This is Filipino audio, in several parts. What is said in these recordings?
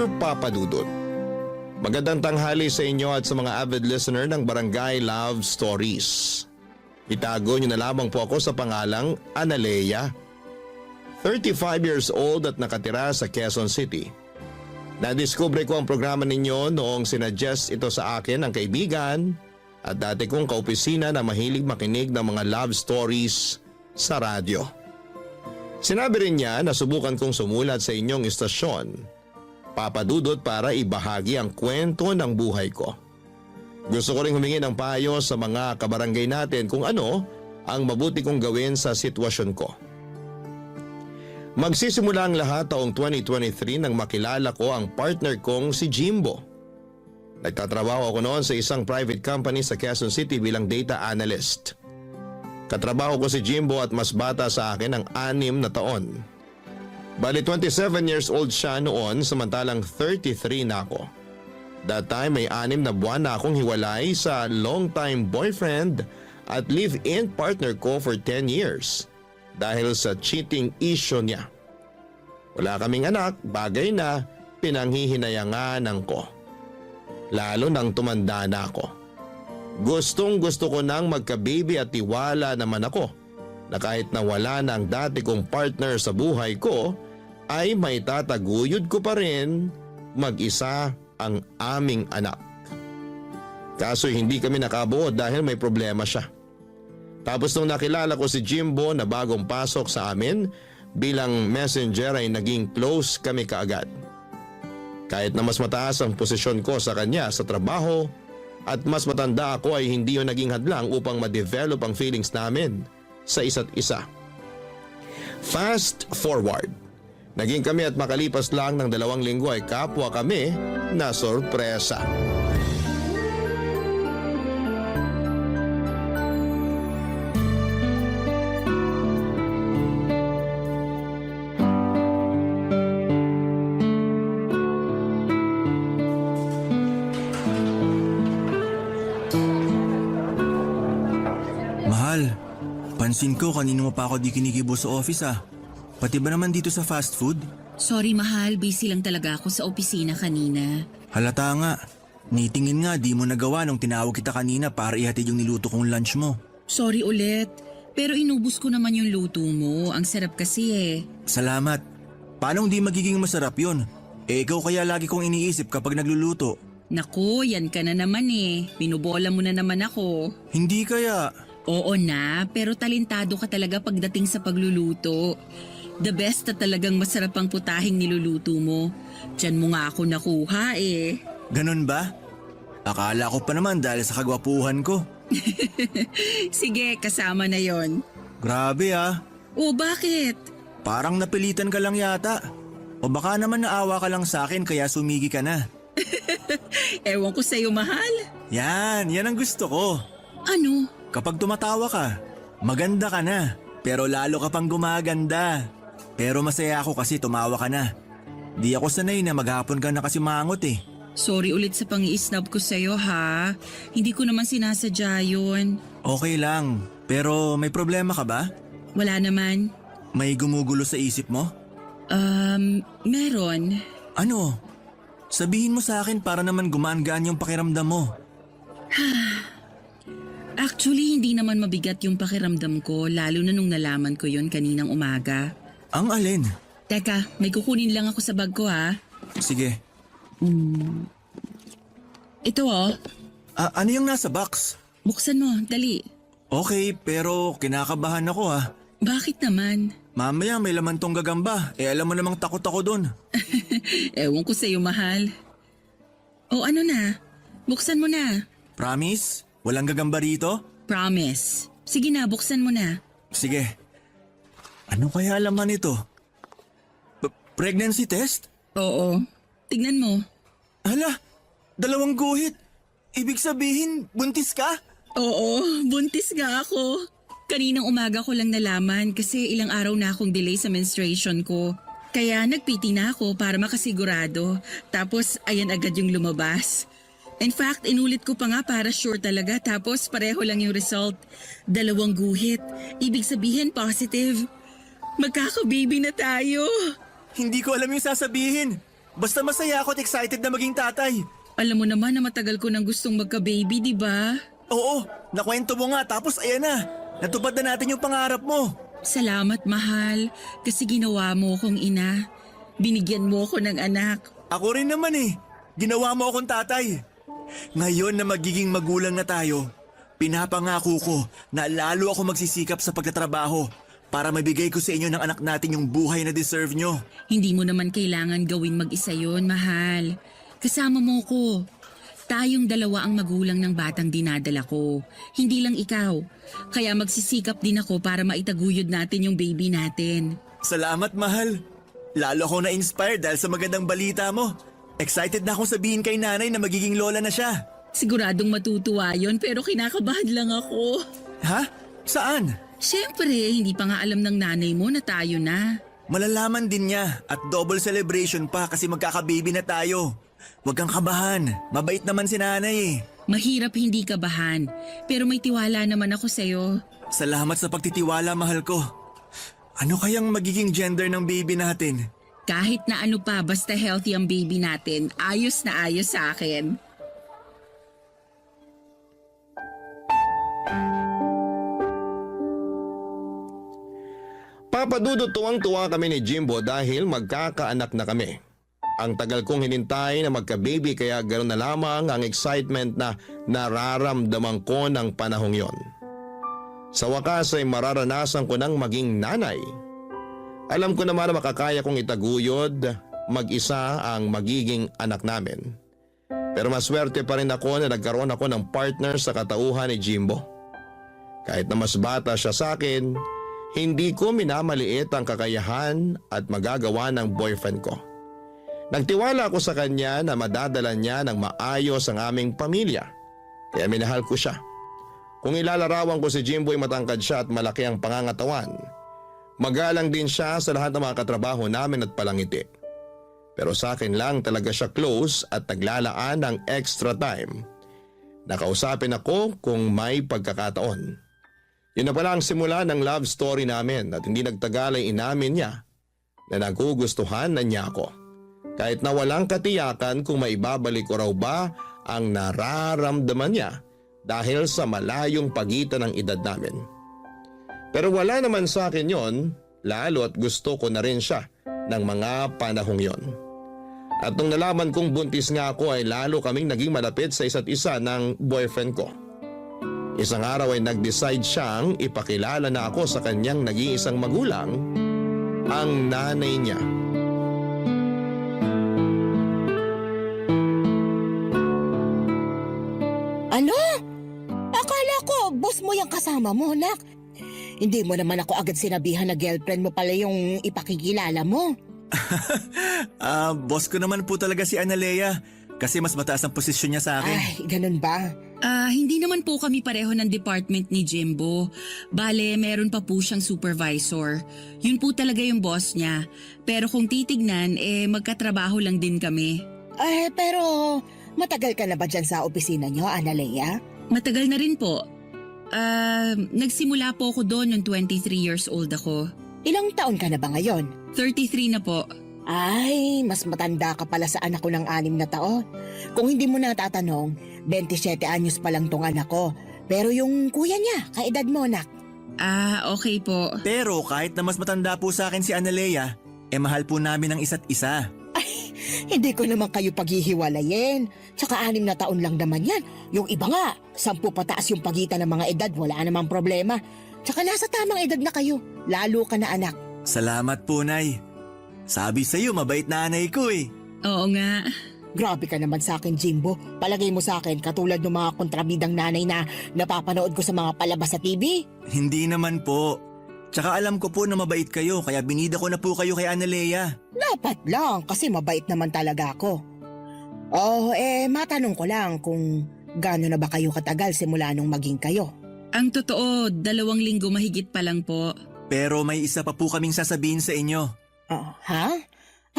Dear Papa Dudut, magandang tanghali sa inyo at sa mga avid listener ng Barangay Love Stories. Itago niyo na lamang po ako sa pangalang Analea. 35 years old at nakatira sa Quezon City. Nadiskubre ko ang programa ninyo noong sinuggest ito sa akin ng kaibigan at dati kong kaopisina na mahilig makinig ng mga love stories sa radyo. Sinabi rin niya na subukan kong sumulat sa inyong istasyon, Papa Dudut, para ibahagi ang kwento ng buhay ko. Gusto ko rin humingi ng payo sa mga kabarangay natin kung ano ang mabuti kong gawin sa sitwasyon ko. Magsisimula ang lahat taong 2023 nang makilala ko ang partner kong si Jimbo. Nagtatrabaho ako noon sa isang private company sa Quezon City bilang data analyst. Katrabaho ko si Jimbo at mas bata sa akin ng 6 na taon. Bali 27 years old siya noon samantalang 33 na ako. That time may 6 na buwan na akong hiwalay sa long-time boyfriend at live-in partner ko for 10 years. Dahil sa cheating issue niya. Wala kaming anak, bagay na pinanghihinayangan ko. Lalo nang tumanda na ako. Gustong gusto ko nang magka-baby at tiwala naman ako na kahit nawala na ang dati kong partner sa buhay ko ay may tataguyod ko pa rin mag-isa ang aming anak. Kaso hindi kami nakabuo dahil may problema siya. Tapos nung nakilala ko si Jimbo na bagong pasok sa amin bilang messenger ay naging close kami kaagad. Kahit na mas mataas ang posisyon ko sa kanya sa trabaho at mas matanda ako ay hindi yun naging hadlang upang ma-develop ang feelings namin sa isa't isa. Fast forward. Naging kami at makalipas lang ng 2 linggo ay kapwa kami na sorpresa. Pansin ko kanino mo pa ako di kinikibo sa office ah. Pati ba naman dito sa fast food? Sorry mahal, busy lang talaga ako sa opisina kanina. Halata nga. Nitingin nga di mo nagawa nung tinawag kita kanina para ihatid yung niluto kong lunch mo. Sorry ulit, pero inubos ko naman yung luto mo. Ang sarap kasi eh. Salamat. Paano hindi magiging masarap yun? Ikaw kaya lagi kong iniisip kapag nagluluto. Naku, yan ka na naman eh. Pinubola mo na naman ako. Hindi kaya. Oo na, pero talentado ka talaga pagdating sa pagluluto. The best na talagang masarap ang putahing niluluto mo. Diyan mo nga ako nakuha eh. Ganun ba? Akala ko pa naman dahil sa kagwapuhan ko. Sige, kasama na yon. Grabe ah. O bakit? Parang napilitan ka lang yata. O baka naman naawa ka lang sa akin kaya sumigi ka na. Ewan ko sa'yo mahal. Yan ang gusto ko. Ano? Kapag tumatawa ka, maganda ka na, pero lalo ka pang gumaganda. Pero masaya ako kasi tumawa ka na. Di ako sanay na maghapon ka na kasi mangot eh. Sorry ulit sa pang-i-snub ko sa'yo ha. Hindi ko naman sinasadya yun. Okay lang, pero may problema ka ba? Wala naman. May gumugulo sa isip mo? Meron. Ano? Sabihin mo sa akin para naman gumaan-gaan yung pakiramdam mo. Actually, hindi naman mabigat yung pakiramdam ko, lalo na nung nalaman ko yon kaninang umaga. Ang alin? Teka, may kukunin lang ako sa bag ko ha. Sige. Ito oh. Ano yung nasa box? Buksan mo, dali. Okay, pero kinakabahan ako ha. Bakit naman? Mamaya may laman tong gagamba, alam mo namang takot ako dun. Ewan ko sa'yo, mahal. O ano na? Buksan mo na. Promise? Walang gagamba rito? Promise. Sige na, buksan mo na. Sige. Ano kaya laman ito? Pregnancy test? Oo. Tignan mo. Hala, 2 guhit. Ibig sabihin, buntis ka? Oo, buntis nga ako. Kaninang umaga ko lang nalaman kasi ilang araw na akong delay sa menstruation ko. Kaya nagpiti na ako para makasigurado. Tapos ayan agad yung lumabas. In fact, inulit ko pa nga para sure talaga tapos pareho lang yung result. 2 guhit. Ibig sabihin positive. Magkaka-baby na tayo. Hindi ko alam yung sasabihin. Basta masaya ako at excited na maging tatay. Alam mo naman na matagal ko nang gustong magka-baby, di ba? Oo, nakwento mo nga tapos ayan na. Natupad na natin yung pangarap mo. Salamat, mahal, kasi ginawa mo akong ina. Binigyan mo ako ng anak. Ako rin naman eh. Ginawa mo akong tatay. Ngayon na magiging magulang na tayo, pinapangako ko na lalo ako magsisikap sa pagtatrabaho para mabigay ko sa inyo ng anak natin yung buhay na deserve nyo. Hindi mo naman kailangan gawin mag-isa yon, mahal. Kasama mo ko. Tayong dalawa ang magulang ng batang dinadala ko. Hindi lang ikaw. Kaya magsisikap din ako para maitaguyod natin yung baby natin. Salamat, mahal. Lalo ako na-inspired dahil sa magandang balita mo. Excited na akong sabihin kay nanay na magiging lola na siya. Siguradong matutuwa yon pero kinakabahan lang ako. Ha? Saan? Siyempre, hindi pa nga alam ng nanay mo na tayo na. Malalaman din niya at double celebration pa kasi magkakababy na tayo. Huwag kang kabahan. Mabait naman si nanay eh. Mahirap hindi kabahan, pero may tiwala naman ako sa'yo. Salamat sa pagtitiwala, mahal ko. Ano kayang magiging gender ng baby natin? Kahit na ano pa, basta healthy ang baby natin, ayos na ayos sa akin. Papadudot tuwang-tuwa kami ni Jimbo dahil magkakaanak na kami. Ang tagal kong hinintay na magka-baby kaya ganoon na lamang ang excitement na nararamdaman ko ng panahong yon. Sa wakas ay mararanasan ko ng maging nanay. Alam ko naman na makakaya kong itaguyod mag-isa ang magiging anak namin. Pero maswerte pa rin ako na nagkaroon ako ng partner sa katauhan ni Jimbo. Kahit na mas bata siya sa akin, hindi ko minamaliit ang kakayahan at magagawa ng boyfriend ko. Nagtiwala ako sa kanya na madadala niya ng maayos ang aming pamilya. Kaya minahal ko siya. Kung ilalarawan ko si Jimbo ay matangkad siya at malaki ang pangangatawan. Magalang din siya sa lahat ng mga katrabaho namin at palangiti. Pero sa akin lang talaga siya close at naglalaan ng extra time. Nakausapin ako kung may pagkakataon. Yun na pala ang simula ng love story namin at hindi nagtagal ay inamin niya na nagugustuhan na niya ako. Kahit na walang katiyakan kung maibabalik ko raw ba ang nararamdaman niya dahil sa malayong pagitan ng edad namin. Pero wala naman sa akin yon, lalo at gusto ko na rin siya ng mga panahong yon. At nung nalaman kong buntis nga ako ay lalo kaming naging malapit sa isa't isa ng boyfriend ko. Isang araw ay nag-decide siyang ipakilala na ako sa kanyang nag-iisang magulang, ang nanay niya. Ano? Akala ko, boss mo yung kasama mo, nak. Hindi mo naman ako agad sinabihan na girlfriend mo pala yung ipakikilala mo. Boss ko naman po talaga si Analea kasi mas mataas ang posisyon niya sa akin. Ay, ganun ba? Hindi naman po kami pareho ng department ni Jimbo. Bale, meron pa po siyang supervisor. Yun po talaga yung boss niya. Pero kung titignan, magkatrabaho lang din kami. Pero matagal ka na ba dyan sa opisina nyo, Analea? Matagal na rin po. Nagsimula po ako doon nung 23 years old ako. Ilang taon ka na ba ngayon? 33 na po. Ay, mas matanda ka pala sa anak ko ng 6 na taon. Kung hindi mo natatanong, 27 anyos pa lang tong anak ko. Pero yung kuya niya, kaedad mo, nak. Okay po. Pero kahit na mas matanda po sa akin si Analea, mahal po namin ang isa't isa. Hindi ko naman kayo paghihiwalayin. Tsaka 6 na taon lang naman yan. Yung iba nga, 10 pataas yung pagitan ng mga edad, wala namang problema. Tsaka nasa tamang edad na kayo, lalo ka na anak. Salamat po, Nay. Sabi sa'yo, mabait na nanay ko eh. Oo nga. Grabe ka naman sa akin, Jimbo. Palagay mo sa akin katulad ng mga kontrabidang nanay na napapanood ko sa mga palabas sa TV. Hindi naman po. Tsaka alam ko po na mabait kayo kaya binida ko na po kayo kay Analea. Dapat lang kasi mabait naman talaga ako. Matanong ko lang kung gaano na ba kayo katagal simula nung maging kayo. Ang totoo, 2 linggo mahigit pa lang po. Pero may isa pa po kaming sasabihin sa inyo. Ha?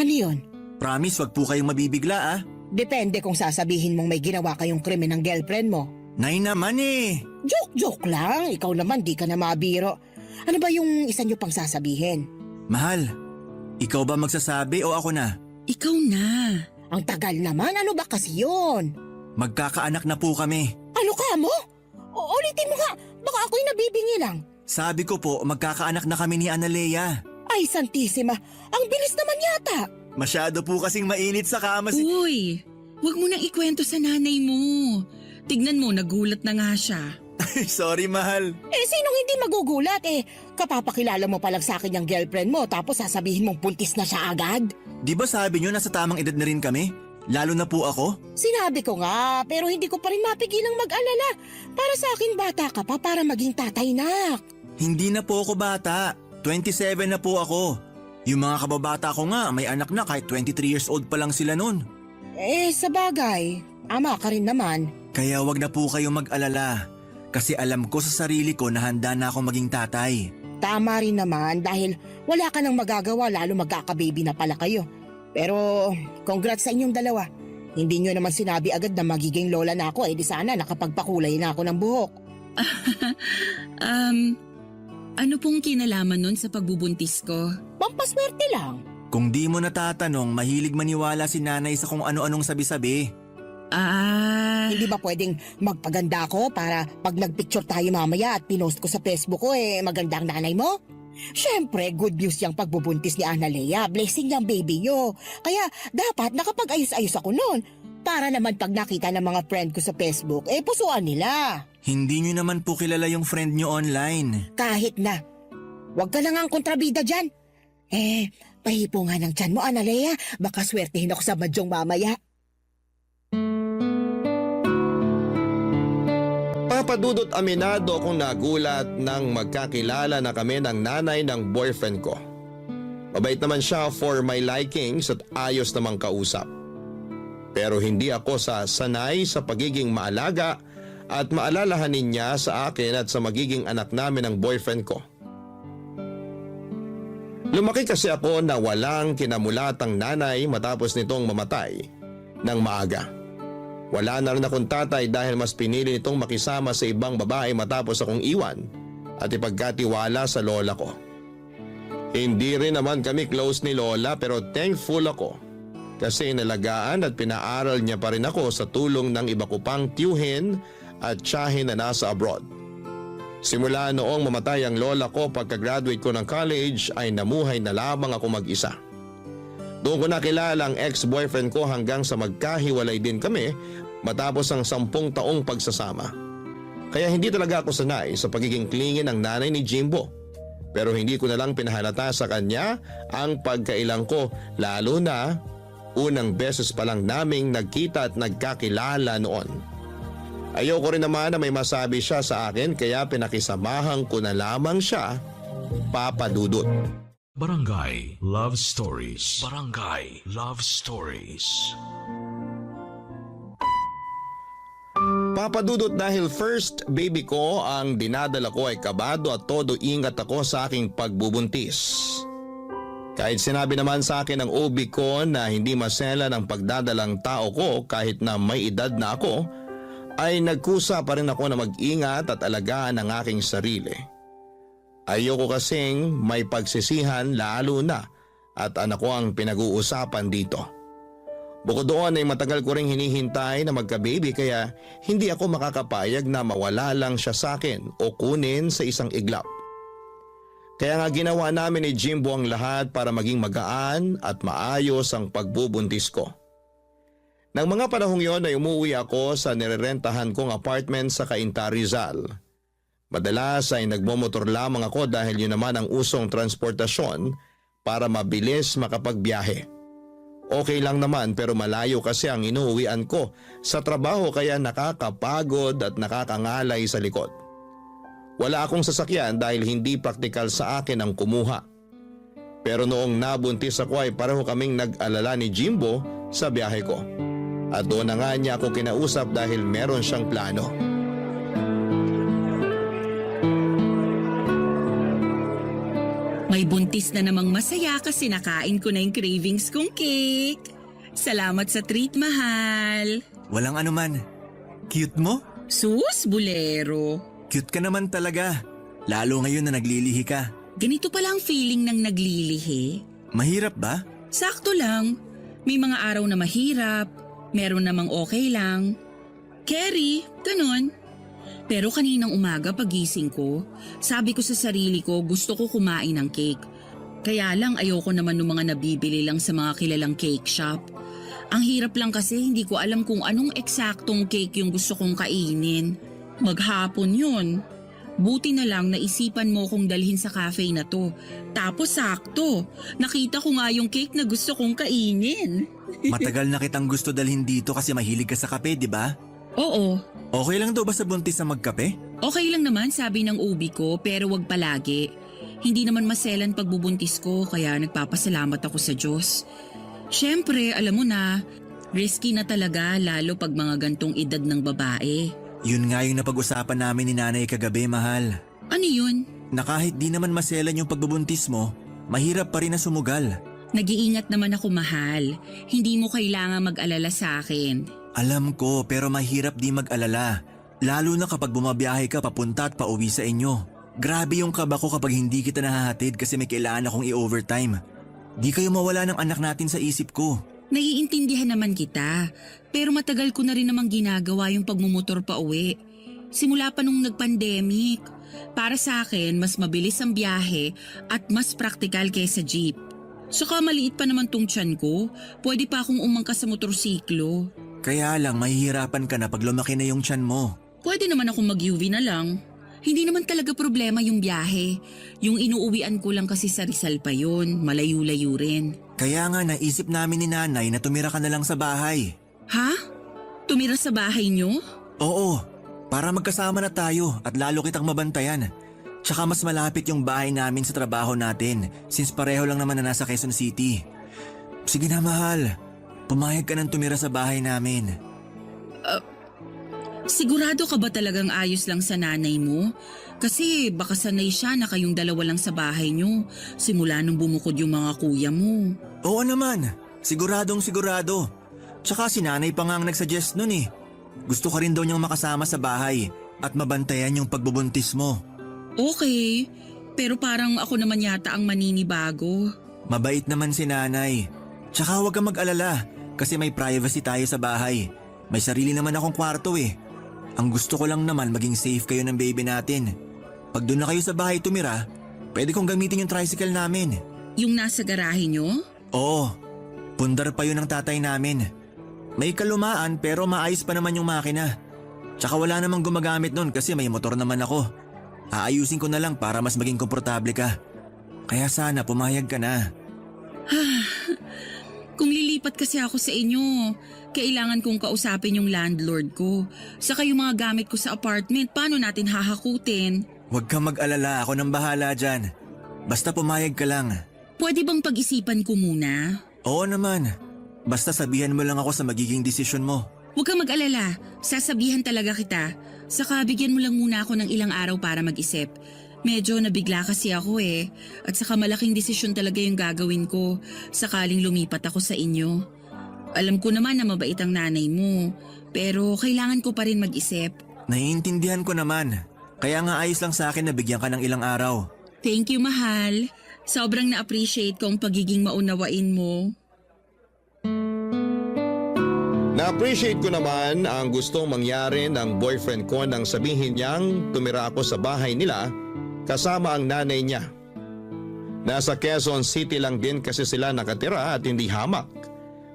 Ano yun? Promise wag po kayong mabibigla ah. Depende kung sasabihin mong may ginawa kayong krimen ng girlfriend mo. Nay naman eh. Joke lang. Ikaw naman di ka na mabiro. Ano ba yung isa nyo pang sasabihin? Mahal, ikaw ba magsasabi o ako na? Ikaw na. Ang tagal naman, ano ba kasi yun? Magkakaanak na po kami. Ano ka mo? Ulitin mo nga, baka ako'y nabibingi lang. Sabi ko po, magkakaanak na kami ni Analea. Ay, Santissima, ang bilis naman yata. Masyado po kasing mainit sa kama si... Uy, huwag mo nang ikwento sa nanay mo. Tignan mo, nagulat na nga siya. Sorry, mahal. Sinong hindi magugulat kapapakilala mo palang sa akin yung girlfriend mo tapos sasabihin mong buntis na siya agad? Di ba sabi nyo nasa tamang edad na rin kami? Lalo na po ako? Sinabi ko nga, pero hindi ko pa rin mapigilang mag-alala. Para sa akin bata ka pa para maging tatay, nak. Hindi na po ako bata. 27 na po ako. Yung mga kababata ko nga, may anak na kahit 23 years old pa lang sila nun. Sa bagay, ama ka rin naman. Kaya wag na po kayo mag-alala. Kasi alam ko sa sarili ko na handa na akong maging tatay. Tama rin naman dahil wala ka nang magagawa lalo magkakababy na pala kayo. Pero congrats sa inyong dalawa. Hindi nyo naman sinabi agad na magiging lola na ako, di sana nakapagpakulay na ako ng buhok. Ano pong kinalaman nun sa pagbubuntis ko? Pampaswerte lang. Kung di mo natatanong, mahilig maniwala si nanay sa kung ano-anong sabi-sabi. Hindi ba pwedeng magpaganda ako para pag nagpicture tayo mamaya at pinost ko sa Facebook ko maganda ang nanay mo? Siyempre, good news yung pagbubuntis ni Analea. Blessing yung baby nyo. Kaya dapat nakapag-ayos-ayos ako noon. Para naman pag nakita ng mga friend ko sa Facebook, pusuan nila. Hindi nyo naman po kilala yung friend nyo online. Kahit na. Huwag ka na nga ang kontrabida dyan. Pahipo nga ng tiyan mo, Analea. Baka swertihin ako sa madyong mamaya. Papadudot aminado akong nagulat nang magkakilala na kami ng nanay ng boyfriend ko. Mabait naman siya for my likings at ayos namang kausap. Pero hindi ako sanay sa pagiging maalaga at maalalahanin niya sa akin at sa magiging anak namin ng boyfriend ko. Lumaki kasi ako na walang kinamulatang nanay matapos nitong mamatay ng maaga. Wala na rin akong tatay dahil mas pinili nitong makisama sa ibang babae matapos akong iwan at ipagkatiwala sa lola ko. Hindi rin naman kami close ni lola pero thankful ako kasi inalagaan at pinaaral niya pa rin ako sa tulong ng iba ko pang tiyuhin at tiyahin na nasa abroad. Simula noong mamatay ang lola ko pagka-graduate ko ng college ay namuhay na lamang ako mag-isa. Doon ko nakilala ang ex-boyfriend ko hanggang sa magkahiwalay din kami matapos ang 10 taong pagsasama. Kaya hindi talaga ako sanay sa pagiging clingy ng nanay ni Jimbo. Pero hindi ko na lang pinahalata sa kanya ang pagkailang ko lalo na unang beses pa lang naming nagkita at nagkakilala noon. Ayoko rin naman na may masabi siya sa akin kaya pinakisamahan ko na lamang siya, Papa Dudut. Barangay Love Stories. Barangay Love Stories. Papadudot dahil first baby ko ang dinadala ko ay kabado at todo ingat ako sa aking pagbubuntis. Kahit sinabi naman sa akin ng OB ko na hindi masela ng pagdadalang tao ko kahit na may edad na ako, ay nagkusa pa rin ako na mag-ingat at alagaan ang aking sarili. Ayoko kasing may pagsisihan lalo na at anak ko ang pinag-uusapan dito. Bukod doon ay matagal ko ring hinihintay na magka-baby kaya hindi ako makakapayag na mawala lang siya sa akin o kunin sa isang iglap. Kaya nga ginawa namin ni Jimbo ang lahat para maging magaan at maayos ang pagbubuntis ko. Nang mga panahong yon ay umuwi ako sa nirerentahan kong apartment sa Cainta, Rizal. Madalas ay nagmomotor lamang ako dahil yun naman ang usong transportasyon para mabilis makapagbiyahe. Okay lang naman pero malayo kasi ang inuuwian ko sa trabaho kaya nakakapagod at nakakangalay sa likod. Wala akong sasakyan dahil hindi praktikal sa akin ang kumuha. Pero noong nabuntis ako ay pareho kaming nag-alala ni Jimbo sa biyahe ko. At doon na nga niya ako kinausap dahil meron siyang plano. May buntis na namang masaya kasi nakain ko na yung cravings kong cake. Salamat sa treat, mahal. Walang anuman. Cute mo? Sus, bulero. Cute ka naman talaga. Lalo ngayon na naglilihi ka. Ganito pala ang feeling ng naglilihi. Mahirap ba? Sakto lang. May mga araw na mahirap, meron namang okay lang. Kerry, ganon. Pero kaninang umaga pagising ko, sabi ko sa sarili ko gusto ko kumain ng cake. Kaya lang ayoko naman ng mga nabibili lang sa mga kilalang cake shop. Ang hirap lang kasi hindi ko alam kung anong eksaktong cake yung gusto kong kainin. Maghapon yun. Buti na lang naisipan mo kong dalhin sa cafe na to. Tapos sakto, nakita ko nga yung cake na gusto kong kainin. Matagal na kitang gusto dalhin dito kasi mahilig ka sa kape, di ba? Oo, Okay lang daw ba sa buntis na magkape? okay lang naman sabi ng OB ko pero wag palagi. Hindi naman maselan pagbubuntis ko kaya nagpapasalamat ako sa Diyos. Siyempre, alam mo na, risky na talaga lalo pag mga gantong edad ng babae. Yun nga yung napag-usapan namin ni nanay kagabi, mahal. Ano yun? Na kahit di naman maselan yung pagbubuntis mo, mahirap pa rin na sumugal. Nag-iingat naman ako mahal. Hindi mo kailangan mag-alala sa akin. Alam ko pero mahirap di mag-alala. Lalo na kapag bumabiyahe ka papunta at pauwi sa inyo. Grabe yung kaba ko kapag hindi kita nahahatid kasi may kailangan akong i-overtime. Di kayo mawala ng anak natin sa isip ko. Naiintindihan naman kita. Pero matagal ko na rin namang ginagawa yung pagmumotor pa uwi. Simula pa nung nag-pandemic. Para sa akin, mas mabilis ang biyahe at mas praktikal kaysa jeep. Saka maliit pa naman tong tiyan ko. Pwede pa akong umangkas sa motorsiklo. Kaya lang mahihirapan ka na pag lumaki na yung tiyan mo. Pwede naman akong mag-UV na lang. Hindi naman talaga problema yung biyahe. Yung inuuwian ko lang kasi sa Rizal pa yun. Malayo-layo rin. Kaya nga naisip namin ni nanay na tumira ka na lang sa bahay. Ha? Tumira sa bahay nyo? Oo, para magkasama na tayo at lalo kitang mabantayan. Tsaka mas malapit yung bahay namin sa trabaho natin since pareho lang naman na nasa Quezon City. Sige na mahal, pumayag ka nang tumira sa bahay namin. Sigurado ka ba talagang ayos lang sa nanay mo? Kasi baka sanay siya na kayong dalawa lang sa bahay nyo simula nung bumukod yung mga kuya mo. Oo naman, siguradong sigurado. Tsaka si nanay pa nga ang nagsuggest nun eh. Gusto ka rin daw niyang makasama sa bahay at mabantayan yung pagbubuntis mo. Okay, pero parang ako naman yata ang maninibago. Mabait naman si nanay. Tsaka huwag kang mag-alala kasi may privacy tayo sa bahay. May sarili naman akong kwarto eh. Ang gusto ko lang naman maging safe kayo ng baby natin. Pag doon na kayo sa bahay tumira, pwede kong gamitin yung tricycle namin. Yung nasa garahe nyo? Oo, pundar pa yun ng tatay namin. May kalumaan pero maayos pa naman yung makina. Tsaka wala namang gumagamit nun kasi may motor naman ako. Aayusin ko na lang para mas maging komportable ka. Kaya sana pumayag ka na. Kung lilipat kasi ako sa inyo, kailangan kong kausapin yung landlord ko. Saka yung mga gamit ko sa apartment, paano natin hahakutin? Huwag kang mag-alala, ako nang bahala dyan. Basta pumayag ka lang. Pwede bang pag-isipan ko muna? Oo naman. Basta sabihan mo lang ako sa magiging desisyon mo. Huwag kang mag-alala, sasabihan talaga kita. Saka bigyan mo lang muna ako ng ilang araw para mag-isip. Medyo nabigla kasi ako eh. At saka malaking desisyon talaga yung gagawin ko sakaling lumipat ako sa inyo. Alam ko naman na mabait ang nanay mo, pero kailangan ko pa rin mag-isip. Naiintindihan ko naman. Kaya nga ayos lang sa akin na bigyan ka ng ilang araw. Thank you, mahal. Sobrang na-appreciate ko ang pagiging maunawain mo. Na-appreciate ko naman ang gustong mangyari ng boyfriend ko nang sabihin niyang tumira ako sa bahay nila kasama ang nanay niya. Nasa Quezon City lang din kasi sila nakatira at hindi hamak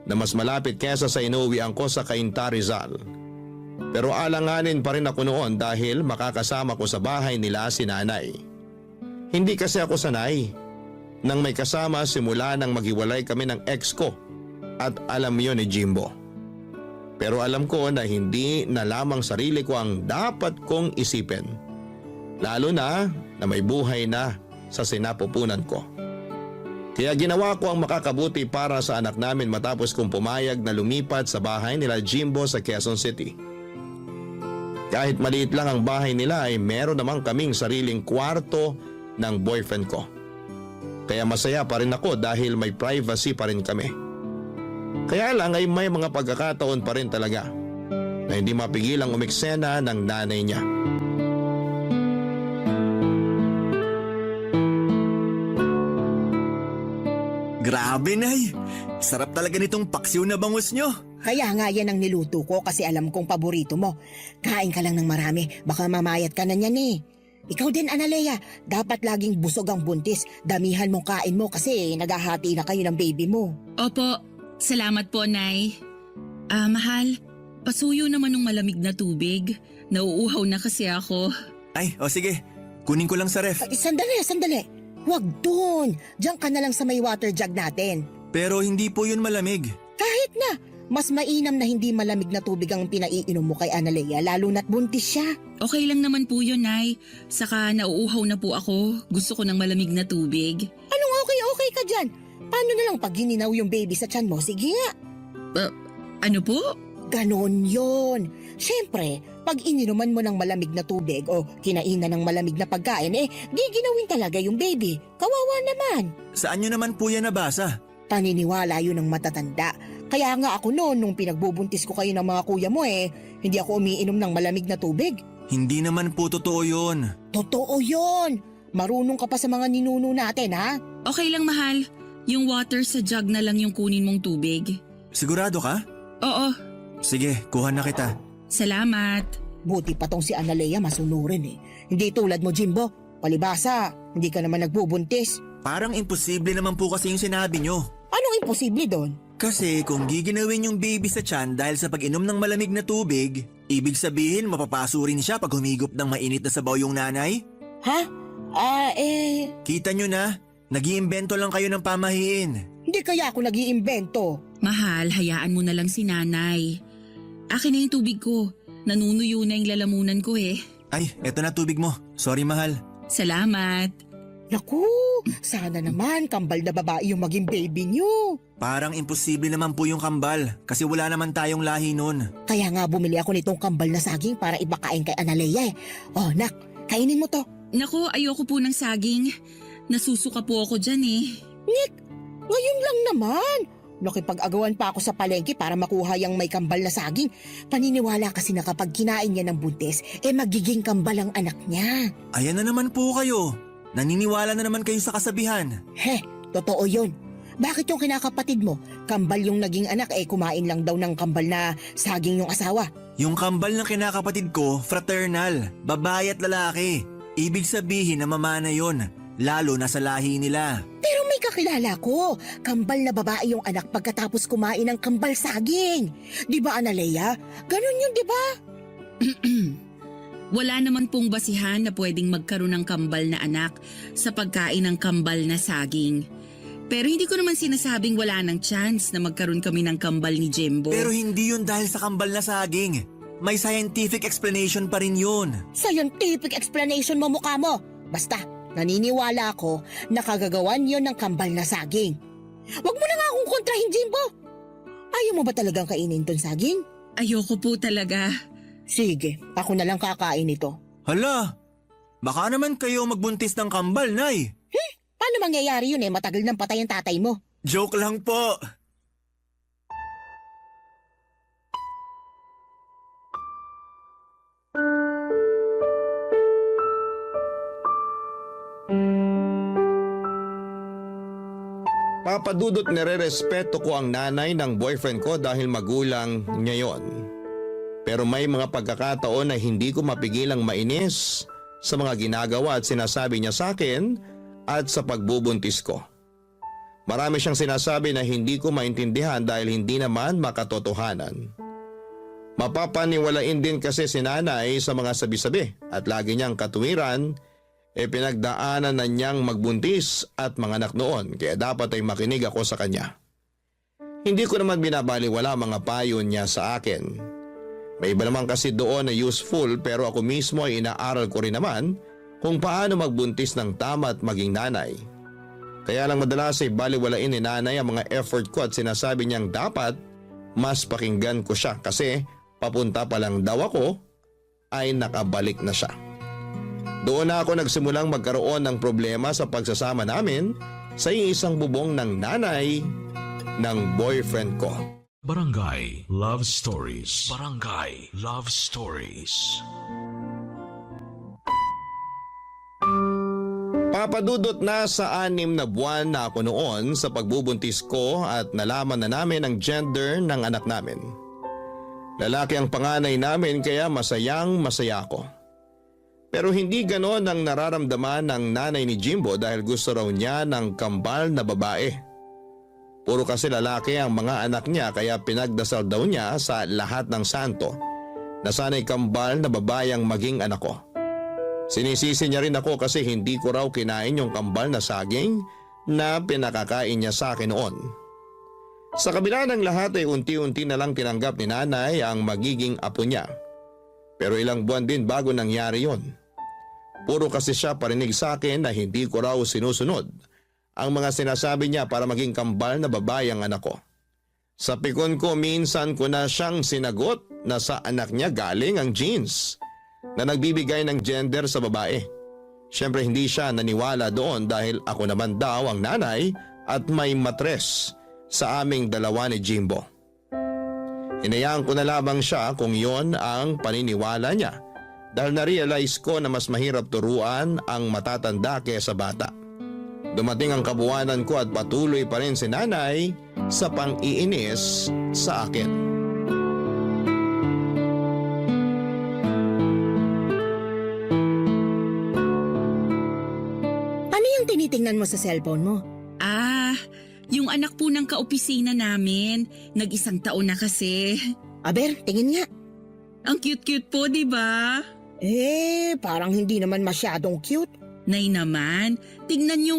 na mas malapit kesa sa inuwian ko sa Cainta, Rizal. Pero alanganin pa rin ako noon dahil makakasama ko sa bahay nila si nanay. Hindi kasi ako sanay nang may kasama simula nang maghiwalay kami ng ex ko at alam yun ni Jimbo. Pero alam ko na hindi na lamang sarili ko ang dapat kong isipin. Lalo na may buhay na sa sinapupunan ko. Kaya ginawa ko ang makakabuti para sa anak namin matapos kong pumayag na lumipat sa bahay nila Jimbo sa Quezon City. Kahit maliit lang ang bahay nila ay meron namang kaming sariling kwarto ng boyfriend ko. Kaya masaya pa rin ako dahil may privacy pa rin kami. Kaya lang ay may mga pagkakataon pa rin talaga na hindi mapigilang umiksena ng nanay niya. Grabe, Nay! Sarap talaga nitong paksiw na bangus nyo. Kaya nga yan ang niluto ko kasi alam kong paborito mo. Kain ka lang ng marami, baka mamayat ka na niyan eh. Ikaw din, Analea, dapat laging busog ang buntis. Damihan mong kain mo kasi naghahati na kayo ng baby mo. Opo, salamat po, Nay. Mahal, pasuyo naman ng malamig na tubig. Nauuhaw na kasi ako. Ay, sige. Kunin ko lang sa ref. Ay, sandali. Huwag dun. Diyan ka na lang sa may water jug natin. Pero hindi po yun malamig. Kahit na, mas mainam na hindi malamig na tubig ang pinaiinom mo kay Analea lalo na't buntis siya. Okay lang naman po yun, Nay. Saka nauuhaw na po ako. Gusto ko ng malamig na tubig. Anong okay ka dyan? Paano na lang pag gininaw yung baby sa tiyan mo? Sige nga. Ano po? Ganon yon. Siyempre, pag ininuman mo ng malamig na tubig o kinainan ng malamig na pagkain, giginawin talaga yung baby. Kawawa naman. Saan nyo naman po yan nabasa? Paniniwala yun ng matatanda. Kaya nga ako noon, nung pinagbubuntis ko kayo ng mga kuya mo hindi ako umiinom ng malamig na tubig. Hindi naman po totoo yun. Totoo yon. Marunong ka pa sa mga ninuno natin, ha? Okay lang, mahal. Yung water sa jug na lang yung kunin mong tubig. Sigurado ka? Oo, Sige, kuha na kita. salamat. Buti pa tong si Analea masunurin Hindi tulad mo, Jimbo. Palibasa, hindi ka naman nagbubuntis. Parang imposible naman po kasi yung sinabi nyo. Anong imposible doon? Kasi kung giginawin yung baby sa tiyan dahil sa pag-inom ng malamig na tubig, ibig sabihin mapapaso rin siya pag humigop ng mainit na sabaw yung nanay? Ha? Kita nyo na, nag-iimbento lang kayo ng pamahiin. Hindi kaya ako nag-iimbento. Mahal, hayaan mo na lang si nanay. Akin na yung tubig ko. Nanunuyo na yung lalamunan ko eh. Ay, eto na tubig mo. Sorry mahal. Salamat. Naku, sana naman kambal na babae yung maging baby niyo. Parang imposible naman po yung kambal kasi wala naman tayong lahi nun. Kaya nga bumili ako nitong kambal na saging para ibakain kay Analea Oh, nak, kainin mo to. Naku, ayoko po ng saging. Nasusuka po ako dyan eh. Nick, ngayon lang naman. Nakipag-agawan pa ako sa palengke para makuha yung may kambal na saging. Paniniwala kasi na kapag kinain niya ng buntis, magiging kambal ang anak niya. Ayan na naman po kayo. Naniniwala na naman kayo sa kasabihan. Totoo yun. Bakit yung kinakapatid mo, kambal yung naging anak kumain lang daw ng kambal na saging yung asawa? Yung kambal ng kinakapatid ko, fraternal, babae at lalaki. Ibig sabihin na mamana yun, lalo na sa lahi nila. Pero may kakilala ko, kambal na babae yung anak pagkatapos kumain ng kambal saging. Di ba, Analea? Ganun yun, di ba? Wala naman pong basihan na pwedeng magkaroon ng kambal na anak sa pagkain ng kambal na saging. Pero hindi ko naman sinasabing wala ng chance na magkaroon kami ng kambal ni Jimbo. Pero hindi yun dahil sa kambal na saging. May scientific explanation pa rin yun. Scientific explanation mo mukha mo. Basta, naniniwala ako na kagagawan yon ng kambal na saging. Huwag mo na nga akong kontrahin, Jimbo. Ayaw mo ba talagang kainin ton saging? Ayoko po talaga. Sige, ako na lang kakain ito. Hala, baka naman kayo magbuntis ng kambal, Nay. Paano mangyayari yun matagal nang patay ang tatay mo? Joke lang po. Papadudot nire-respeto ko ang nanay ng boyfriend ko dahil magulang niya yon. Pero may mga pagkakataon na hindi ko mapigilang mainis sa mga ginagawa at sinasabi niya sa akin at sa pagbubuntis ko. Marami siyang sinasabi na hindi ko maintindihan dahil hindi naman makatotohanan. Mapapaniwalain din kasi si nanay sa mga sabi-sabi at lagi niyang katuwiran pinagdaanan na niyang magbuntis at mga anak noon kaya dapat ay makinig ako sa kanya. Hindi ko naman binabaliwala mga payo niya sa akin. May iba naman kasi doon na useful pero ako mismo ay inaaral ko rin naman kung paano magbuntis ng tama at maging nanay. Kaya lang madalas ay baliwalain ni nanay ang mga effort ko at sinasabi niyang dapat mas pakinggan ko siya kasi papunta pa lang daw ako ay nakabalik na siya. Doon na ako nagsimulang magkaroon ng problema sa pagsasama namin sa isang bubong ng nanay ng boyfriend ko. Barangay Love Stories. Barangay Love Stories. Papadudot na sa 6 na buwan na ako noon sa pagbubuntis ko at nalaman na namin ang gender ng anak namin. Lalaki ang panganay namin kaya masayang masaya ako. Pero hindi ganon ang nararamdaman ng nanay ni Jimbo dahil gusto raw niya ng kambal na babae. Puro kasi lalaki ang mga anak niya kaya pinagdasal daw niya sa lahat ng santo na sana'y kambal na babae ang maging anak ko. Sinisisi niya rin ako kasi hindi ko raw kinain yung kambal na saging na pinakakain niya sa akin noon. Sa kabila ng lahat ay unti-unti na lang tinanggap ni nanay ang magiging apo niya. Pero ilang buwan din bago nangyari yon. Puro kasi siya parinig sa akin na hindi ko raw sinusunod ang mga sinasabi niya para maging kambal na babae ang anak ko. Sa pikon ko minsan ko na siyang sinagot na sa anak niya galing ang genes na nagbibigay ng gender sa babae. Siyempre hindi siya naniwala doon dahil ako naman daw ang nanay at may matres sa aming dalawa ni Jimbo. Hinayaan ko na lamang siya kung yon ang paniniwala niya dahil na-realize ko na mas mahirap turuan ang matatanda kaysa bata. Dumating ang kabuwanan ko at patuloy pa rin si nanay sa pang-iinis sa akin. Ano yung tinitingnan mo sa cellphone mo? Yung anak po ng kaopisina namin, nag-1 taon na kasi. Aber, tingin nga. Ang cute-cute po, di ba? Parang hindi naman masyadong cute. Nay naman, tignan niyo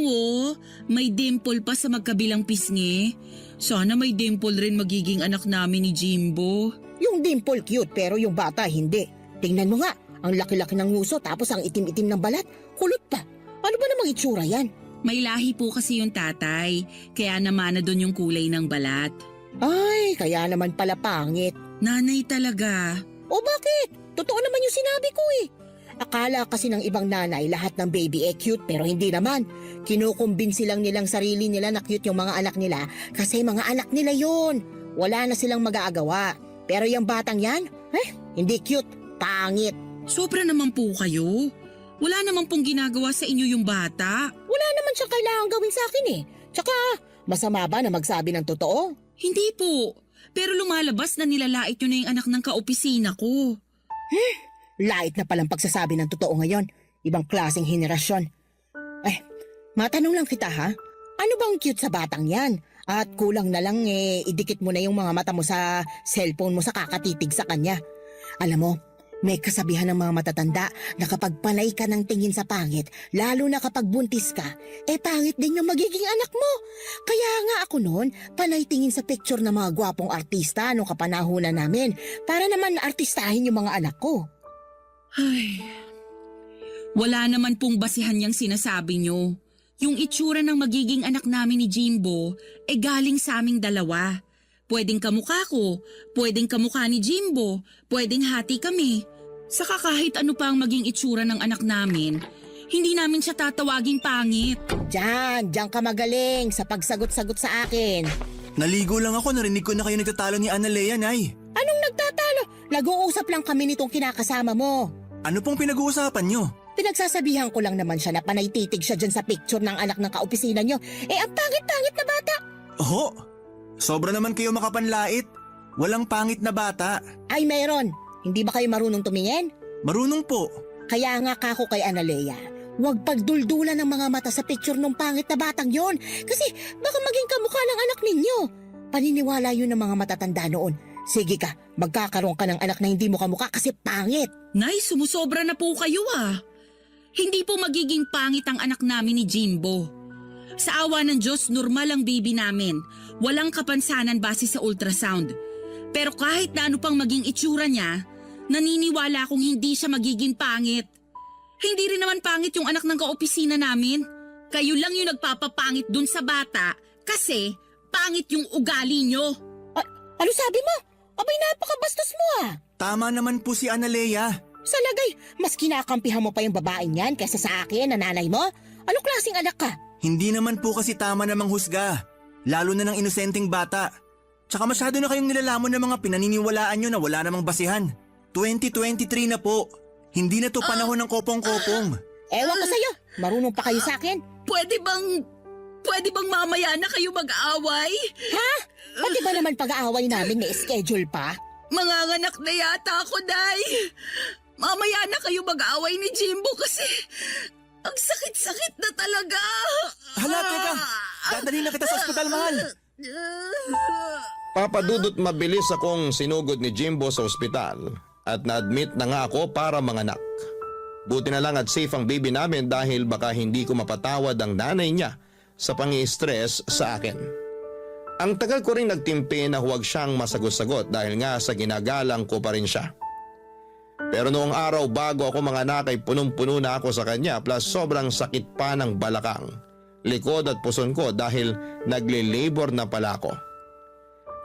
may dimple pa sa magkabilang pisngi. Sana may dimple rin magiging anak namin ni Jimbo. Yung dimple cute pero yung bata hindi. Tingnan mo nga, ang laki-laki ng nguso tapos ang itim-itim ng balat. Kulot pa. Ano ba namang itsura yan? May lahi po kasi yung tatay, kaya naman na doon yung kulay ng balat. Ay, kaya naman pala pangit. Nanay talaga. O bakit? Totoo naman yung sinabi ko eh. Akala kasi ng ibang nanay lahat ng baby cute pero hindi naman. Kinukumbinsi lang nilang sarili nila na cute yung mga anak nila kasi mga anak nila yun. Wala na silang mag-aagawa. Pero yung batang yan, hindi cute, pangit. Sobra naman po kayo. Wala naman pong ginagawa sa inyo yung bata. Wala naman siya kailangan gawin sa akin eh. Tsaka, masama ba na magsabi ng totoo? Hindi po. Pero lumalabas na nilalait nyo na yung anak ng kaopisina ko. Lait na palang pagsasabi ng totoo ngayon. Ibang klaseng henerasyon. Matanong lang kita ha. Ano bang cute sa batang yan? At kulang na lang idikit mo na yung mga mata mo sa cellphone mo sa kakatitig sa kanya. Alam mo, may kasabihan ng mga matatanda na kapag panay ka ng tingin sa pangit, lalo na kapag buntis ka, pangit din yung magiging anak mo. Kaya nga ako noon, panay tingin sa picture ng mga gwapong artista noong kapanahunan namin para naman artistahin yung mga anak ko. Ay, wala naman pong basihan niyang sinasabi niyo. Yung itsura ng magiging anak namin ni Jimbo galing sa aming dalawa. Pwedeng kamukha ko, pwedeng kamukha ni Jimbo, pwedeng hati kami. Saka kahit ano pa ang maging itsura ng anak namin, hindi namin siya tatawaging pangit. Diyan ka magaling sa pagsagot-sagot sa akin. Naligo lang ako, narinig ko na kayo nagtatalo ni Analea, Nay. Anong nagtatalo? Nag-uusap lang kami nitong kinakasama mo. Ano pong pinag-uusapan nyo? Pinagsasabihan ko lang naman siya na panay titig siya dyan sa picture ng anak ng kaopisina nyo. Ang pangit-pangit na bata. Oho, sobra naman kayo makapanlait. Walang pangit na bata. Ay meron. Hindi ba kayo marunong tumingin? Marunong po. Kaya nga kako kay Analea, huwag pagduldulan ng mga mata sa picture ng pangit na batang yon. Kasi baka maging kamukha ng anak ninyo. Paniniwala yun ng mga matatanda noon. Sige ka, magkakaroon ka ng anak na hindi mo kamukha kasi pangit. Nay, sumusobra na po kayo Hindi po magiging pangit ang anak namin ni Jimbo. Sa awa ng Diyos, normal ang baby namin. Walang kapansanan base sa ultrasound. Pero kahit na ano pang maging itsura niya, naniniwala akong hindi siya magiging pangit. Hindi rin naman pangit yung anak ng kaopisina namin. Kayo lang yung nagpapapangit dun sa bata kasi pangit yung ugali nyo. Ano sabi mo? Abay, napakabastos mo Tama naman po si Analea. Sa lagay, mas kinakampihan mo pa yung babaeng yan kaysa sa akin na nanay mo? Anong klaseng anak ka? Hindi naman po kasi tama namang husga. Lalo na ng inosenteng bata. Tsaka masyado na kayong nilalamon ng mga pinaniniwalaan nyo na wala namang basihan. 2023 na po. Hindi na to panahon ng kopong-kopong. Ewan ko sa'yo. Marunong pa kayo sa akin. Pwede bang mamaya na kayo mag-away? Ha? Pati ba naman pag-aaway namin may schedule pa? Manganganak na yata ako, Day. Mamaya na kayo mag-away ni Jimbo kasi ang sakit-sakit na talaga. Hala, teka. Dadali na kita sa ospital, mahal. Papadudot mabilis akong sinugod ni Jimbo sa ospital at na-admit na nga ako para manganak. Buti na lang at safe ang baby namin dahil baka hindi ko mapatawad ang nanay niya sa pangi-stress sa akin. Ang tagal ko rin nagtimpi na huwag siyang masagot-sagot dahil nga sa ginagalang ko pa rin siya. Pero noong araw bago ako manganak ay punong-puno na ako sa kanya plus sobrang sakit pa ng balakang, likod at puson ko dahil nagle-labor na pala ako.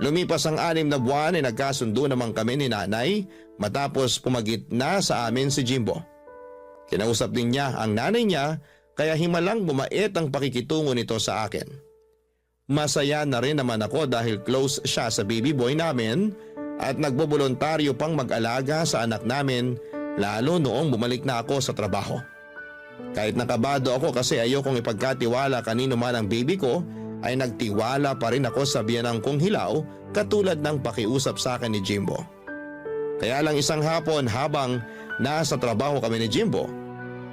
Lumipas ang 6 na buwan ay nagkasundo naman kami ni nanay matapos pumagitna sa amin si Jimbo. Kinausap din niya ang nanay niya kaya himalang bumait ang pakikitungo nito sa akin. Masaya na rin naman ako dahil close siya sa baby boy namin at nagbobolontaryo pang mag-alaga sa anak namin lalo noong bumalik na ako sa trabaho. Kahit nakabado ako kasi ayokong ipagkatiwala kanino man ang baby ko, ay nagtiwala pa rin ako sa biyanang kong hilaw katulad ng pakiusap sa akin ni Jimbo. Kaya lang isang hapon habang nasa trabaho kami ni Jimbo,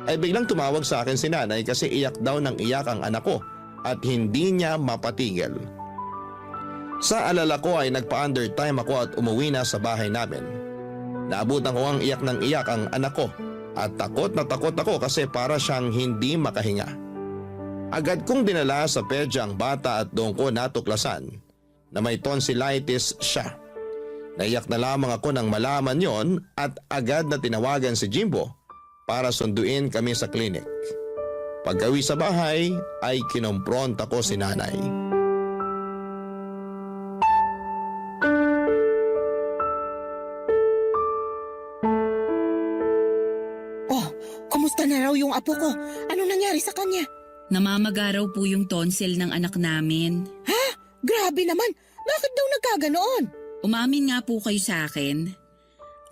ay biglang tumawag sa akin si nanay kasi iyak daw ng iyak ang anak ko at hindi niya mapatigil. Sa alala ko ay nagpa-undertime ako at umuwi na sa bahay namin. Naabutan ko ang iyak ng iyak ang anak ko at takot na takot ako kasi para siyang hindi makahinga. Agad kong dinala sa pedya ang bata at doon ko natuklasan na may tonsillitis siya. Naiyak na lamang ako nang malaman yon at agad na tinawagan si Jimbo para sunduin kami sa klinik. Paggawi sa bahay ay kinompronta ko si nanay. Oh, kumusta na raw yung apo ko? Ano nangyari sa kanya? Namamaga raw po yung tonsil ng anak namin. Ha? Grabe naman. Bakit daw nagkaganoon? Umamin nga po kayo sa akin.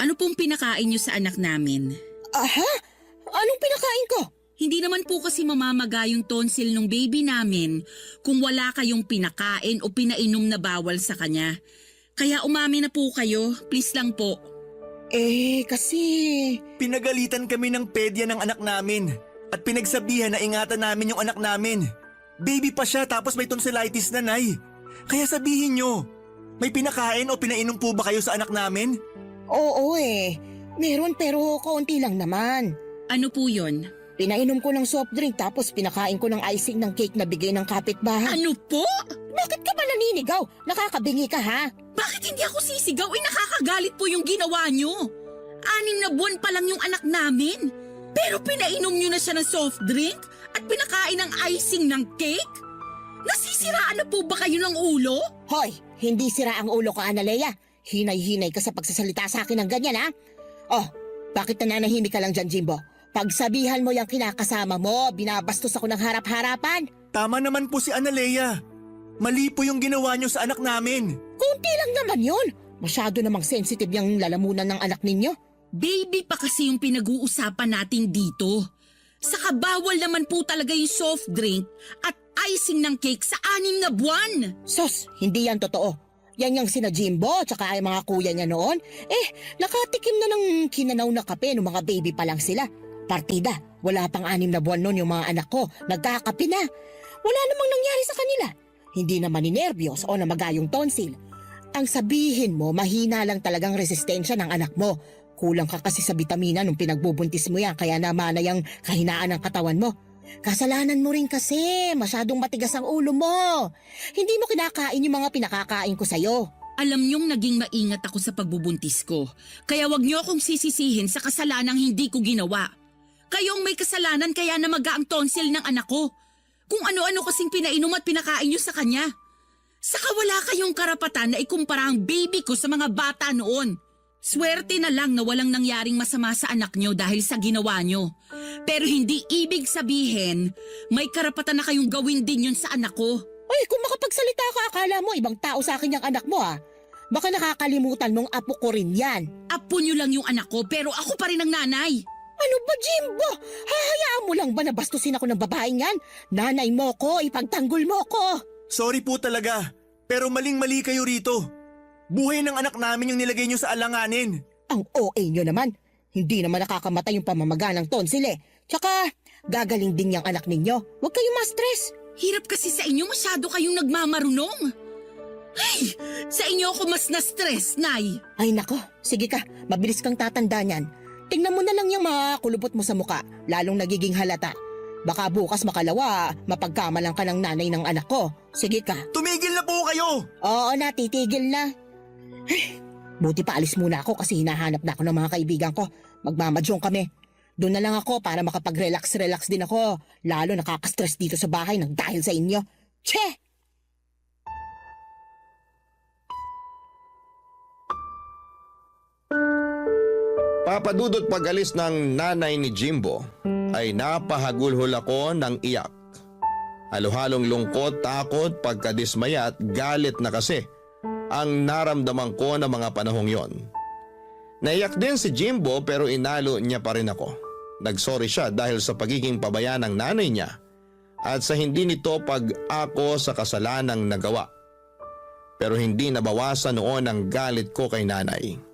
Ano pong pinakain niyo sa anak namin? Aha? Anong pinakain ko? Hindi naman po kasi mamamaga yung tonsil ng baby namin kung wala kayong pinakain o pinainom na bawal sa kanya. Kaya umamin na po kayo, please lang po. Kasi... Pinagalitan kami ng pedya ng anak namin at pinagsabihan na ingatan namin yung anak namin. Baby pa siya tapos may tonsillitis na, Nay. Kaya sabihin nyo, may pinakain o pinainom po ba kayo sa anak namin? Oo meron pero kaunti lang naman. Ano po yun? Pinainom ko ng soft drink tapos pinakain ko ng icing ng cake na bigay ng kapitbahay. Ano po? Bakit ka ba naninigaw? Nakakabingi ka ha? Bakit hindi ako sisigaw? Nakakagalit po yung ginawa nyo. 6 na buwan pa lang yung anak namin. Pero pinainom nyo na siya ng soft drink at pinakain ng icing ng cake? Nasisiraan na po ba kayo ng ulo? Hoy, hindi sira ang ulo ko, Analea. Hinay-hinay ka sa pagsasalita sa akin ng ganyan, ha? Oh, bakit nananahimik ka lang dyan, Jimbo? Pagsabihan mo yung kinakasama mo, binabastos ako ng harap-harapan. Tama naman po si Analea. Mali po yung ginawa nyo sa anak namin. Kunti lang naman yun. Masyado namang sensitive yung lalamunan ng anak ninyo. Baby pa kasi yung pinag-uusapan natin dito. Saka bawal naman po talaga yung soft drink at icing ng cake sa 6 na buwan. Sos, hindi yan totoo. Yan yung sina Jimbo tsaka ay mga kuya niya noon. Nakatikim na ng kinanaw na kape nung mga baby pa lang sila. Partida, wala pang 6 na buwan noon yung mga anak ko. Nagkakape na. Wala namang nangyari sa kanila. Hindi naman ninervyos o namaga yung tonsil. Ang sabihin mo, mahina lang talagang resistensya ng anak mo. Kulang ka kasi sa bitamina nung pinagbubuntis mo yan kaya naman na yung kahinaan ng katawan mo. Kasalanan mo rin kasi, masyadong matigas ang ulo mo. Hindi mo kinakain yung mga pinakakain ko sa'yo. Alam niyong naging maingat ako sa pagbubuntis ko. Kaya wag niyo akong sisisihin sa kasalanang hindi ko ginawa. Kayong may kasalanan kaya namaga ang tonsil ng anak ko. Kung ano-ano kasing pinainom at pinakain niyo sa kanya. Saka wala kayong karapatan na ikumpara ang baby ko sa mga bata noon. Swerte na lang na walang nangyaring masama sa anak niyo dahil sa ginawa niyo. Pero hindi ibig sabihin, may karapatan na kayong gawin din yun sa anak ko. Ay, kung makapagsalita ka, akala mo ibang tao sa akin yung anak mo ha. Baka nakakalimutan mong apo ko rin yan. Apo niyo lang yung anak ko pero ako pa rin ang nanay. Ano ba, Jimbo? Hahayaan mo lang ba na bastusin ako ng babaeng yan? Nanay mo ko, ipagtanggol mo ko. Sorry po talaga, pero maling-mali kayo rito. Buhay ng anak namin yung nilagay niyo sa alanganin. Ang OA nyo naman. Hindi naman nakakamatay yung pamamaga ng tonsil eh. Tsaka, gagaling din yung anak ninyo. Huwag kayong ma-stress. Hirap kasi sa inyo, masyado kayong nagmamarunong. Ay, sa inyo ako mas na-stress, Nay. Ay nako, sige ka, mabilis kang tatanda niyan. Tingnan mo na lang yung mga kulubot mo sa muka, lalong nagiging halata. Baka bukas makalawa, mapagkamalang ka ng nanay ng anak ko. Sige ka. Tumigil na po kayo! Oo na, titigil na. Ay, buti pa alis muna ako kasi hinahanap na ako ng mga kaibigan ko. Magmamadyong kami. Doon na lang ako para makapag-relax din ako. Lalo nakaka-stress dito sa bahay ng dahil sa inyo. Che! Papadudot pag-alis ng nanay ni Jimbo ay napahagulhol ako ng iyak. Halo-halong lungkot, takot, pagkadismaya at galit na kasi ang naramdaman ko na mga panahong yon. Naiyak din si Jimbo pero inalo niya pa rin ako. Nagsorry siya dahil sa pagiging pabaya ng nanay niya at sa hindi nito pag-ako sa kasalanang nagawa. Pero hindi nabawasan noon ang galit ko kay nanay.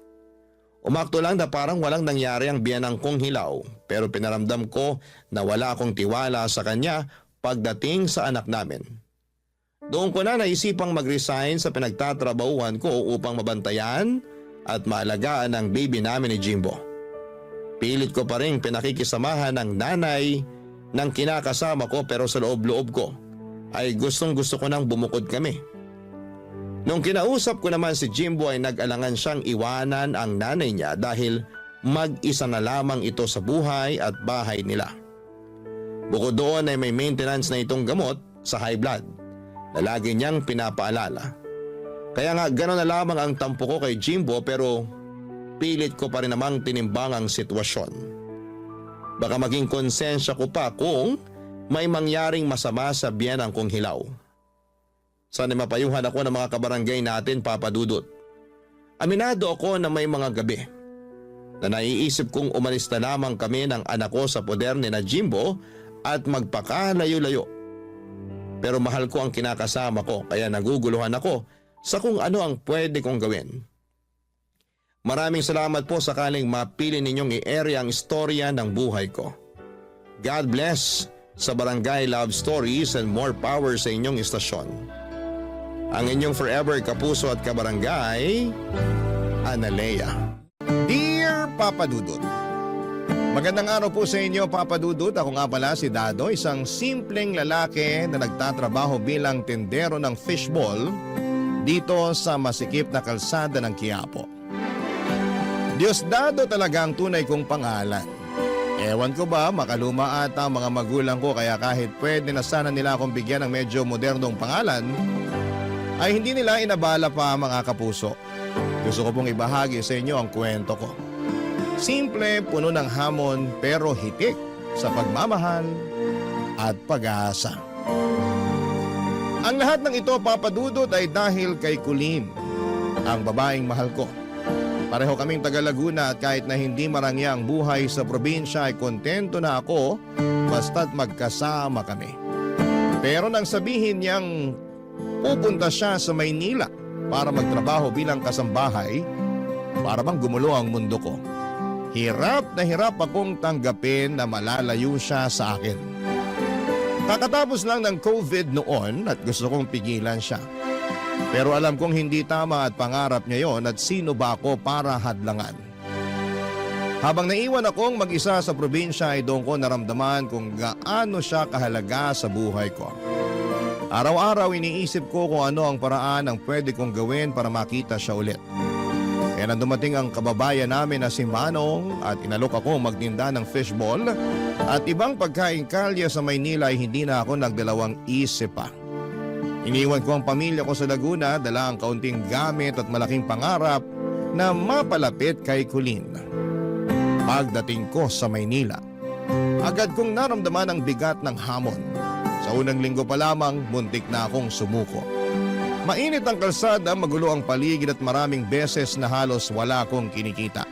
Umakto lang na parang walang nangyari ang biyanang kong hilaw pero pinaramdam ko na wala akong tiwala sa kanya pagdating sa anak namin. Doon ko na naisipang mag-resign sa pinagtatrabahuhan ko upang mabantayan at maalagaan ang baby namin ni Jimbo. Pilit ko pa rin pinakikisamahan ng nanay ng kinakasama ko pero sa loob-loob ko ay gustong-gusto ko nang bumukod kami. Nung kinausap ko naman si Jimbo ay nag-alangan siyang iwanan ang nanay niya dahil mag-isa na lamang ito sa buhay at bahay nila. Bukod doon ay may maintenance na itong gamot sa high blood na lagi niyang pinapaalala. Kaya nga gano'n na lamang ang tampo ko kay Jimbo pero pilit ko pa rin namang tinimbang ang sitwasyon. Baka maging konsensya ko pa kung may mangyaring masama sa biyanang kong hilaw. Sana mapayuhan ako ng mga kabarangay natin, Papa Dudut. Aminado ako na may mga gabi na naiisip kong umalis na lamang kami ng anak ko sa poder ni na Jimbo at magpakalayo-layo. Pero mahal ko ang kinakasama ko kaya naguguluhan ako sa kung ano ang pwede kong gawin. Maraming salamat po sakaling mapili ninyong i-area ang istorya ng buhay ko. God bless sa Barangay Love Stories and more power sa inyong istasyon. Ang inyong forever kapuso at kabarangay, Analea. Dear Papa Dudut, magandang araw po sa inyo, Papa Dudut. Ako nga pala si Dado, isang simpleng lalaki na nagtatrabaho bilang tindero ng fishball dito sa masikip na kalsada ng Quiapo. Diosdado talaga ang tunay kong pangalan. Ewan ko ba, makaluma ata ang mga magulang ko kaya kahit pwede na sana nila akong bigyan ng medyo modernong pangalan, ay hindi nila inabala pa mga kapuso. Gusto ko pong ibahagi sa inyo ang kwento ko. Simple, puno ng hamon pero hitik sa pagmamahal at pag-aasa. Ang lahat ng ito, Papa Dudut, ay dahil kay Kulin, ang babaeng mahal ko. Pareho kaming taga Laguna at kahit na hindi marangya ang buhay sa probinsya ay kontento na ako basta't magkasama kami. Pero nang sabihin niyang pupunta siya sa Maynila para magtrabaho bilang kasambahay, para bang gumulo ang mundo ko. Hirap na hirap akong tanggapin na malalayo siya sa akin. Kakatapos lang ng COVID noon at gusto kong pigilan siya. Pero alam kong hindi tama at pangarap niya yon at sino ba ako para hadlangan. Habang naiwan akong mag-isa sa probinsya ay doon ko naramdaman kung gaano siya kahalaga sa buhay ko. Araw-araw iniisip ko kung ano ang paraan ang pwede kong gawin para makita siya ulit. Kaya nang dumating ang kababayan namin na si Manong at inalok ako magtinda ng fishball at ibang pagkain kalya sa Maynila ay hindi na ako nagdalawang isip pa. Iniwan ko ang pamilya ko sa Laguna, dala ang kaunting gamit at malaking pangarap na mapalapit kay Kulin. Pagdating ko sa Maynila, agad kong naramdaman ang bigat ng hamon. Sa unang linggo pa lamang, muntik na akong sumuko. Mainit ang kalsada, magulo ang paligid at maraming beses na halos wala akong kinikita.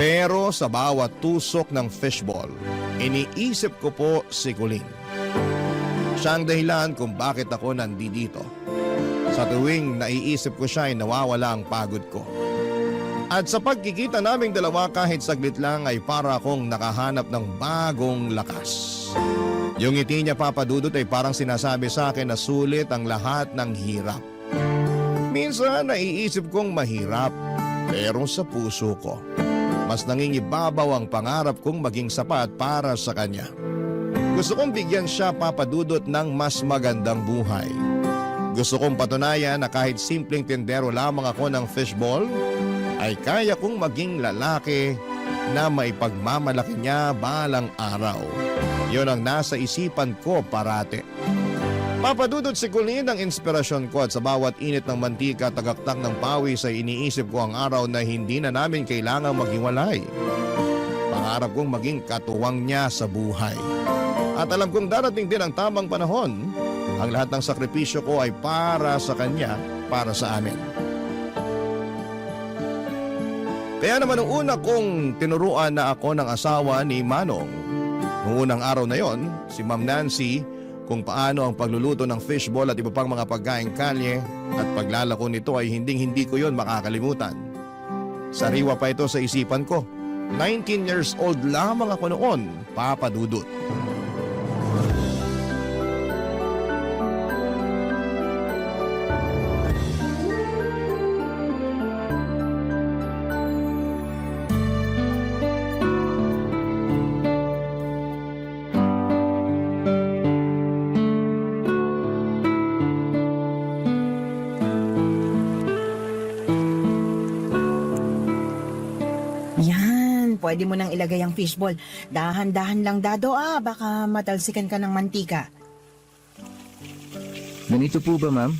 Pero sa bawat tusok ng fishball, iniisip ko po si Colleen. Siya ang dahilan kung bakit ako nandito. Sa tuwing naiisip ko siya ay nawawala ang pagod ko. At sa pagkikita naming dalawa kahit saglit lang ay para akong nakahanap ng bagong lakas. Yung ngiti niya papadudot ay parang sinasabi sa akin na sulit ang lahat ng hirap. Minsan naiisip kong mahirap, pero sa puso ko, mas nangingibabaw ang pangarap kong maging sapat para sa kanya. Gusto kong bigyan siya papadudot ng mas magandang buhay. Gusto kong patunayan na kahit simpleng tindero lamang ako ng fishball, ay kaya kong maging lalaki na may pagmamalaki niya balang araw. Yon ang nasa isipan ko parate. Papadudot si Colleen ang inspirasyon ko at sa bawat init ng mantika tagaktak ng pawis ay iniisip ko ang araw na hindi na namin kailangang maghiwalay. Pangarap kong maging katuwang niya sa buhay. At alam kong darating din ang tamang panahon. Ang lahat ng sakripisyo ko ay para sa kanya, para sa amin. Kaya naman nung una kong tinuruan na ako ng asawa ni Manong, noong unang araw na yon, si Ma'am Nancy, kung paano ang pagluluto ng fishball at iba pang mga pagkaing kalye at paglalako nito ay hinding-hindi ko yon makakalimutan. Sariwa pa ito sa isipan ko. 19 years old lamang ako noon, papadudot. Yan, pwede mo nang ilagay ang fishball. Dahan-dahan lang, Dado, baka matalsikan ka ng mantika. Ganito po ba, ma'am?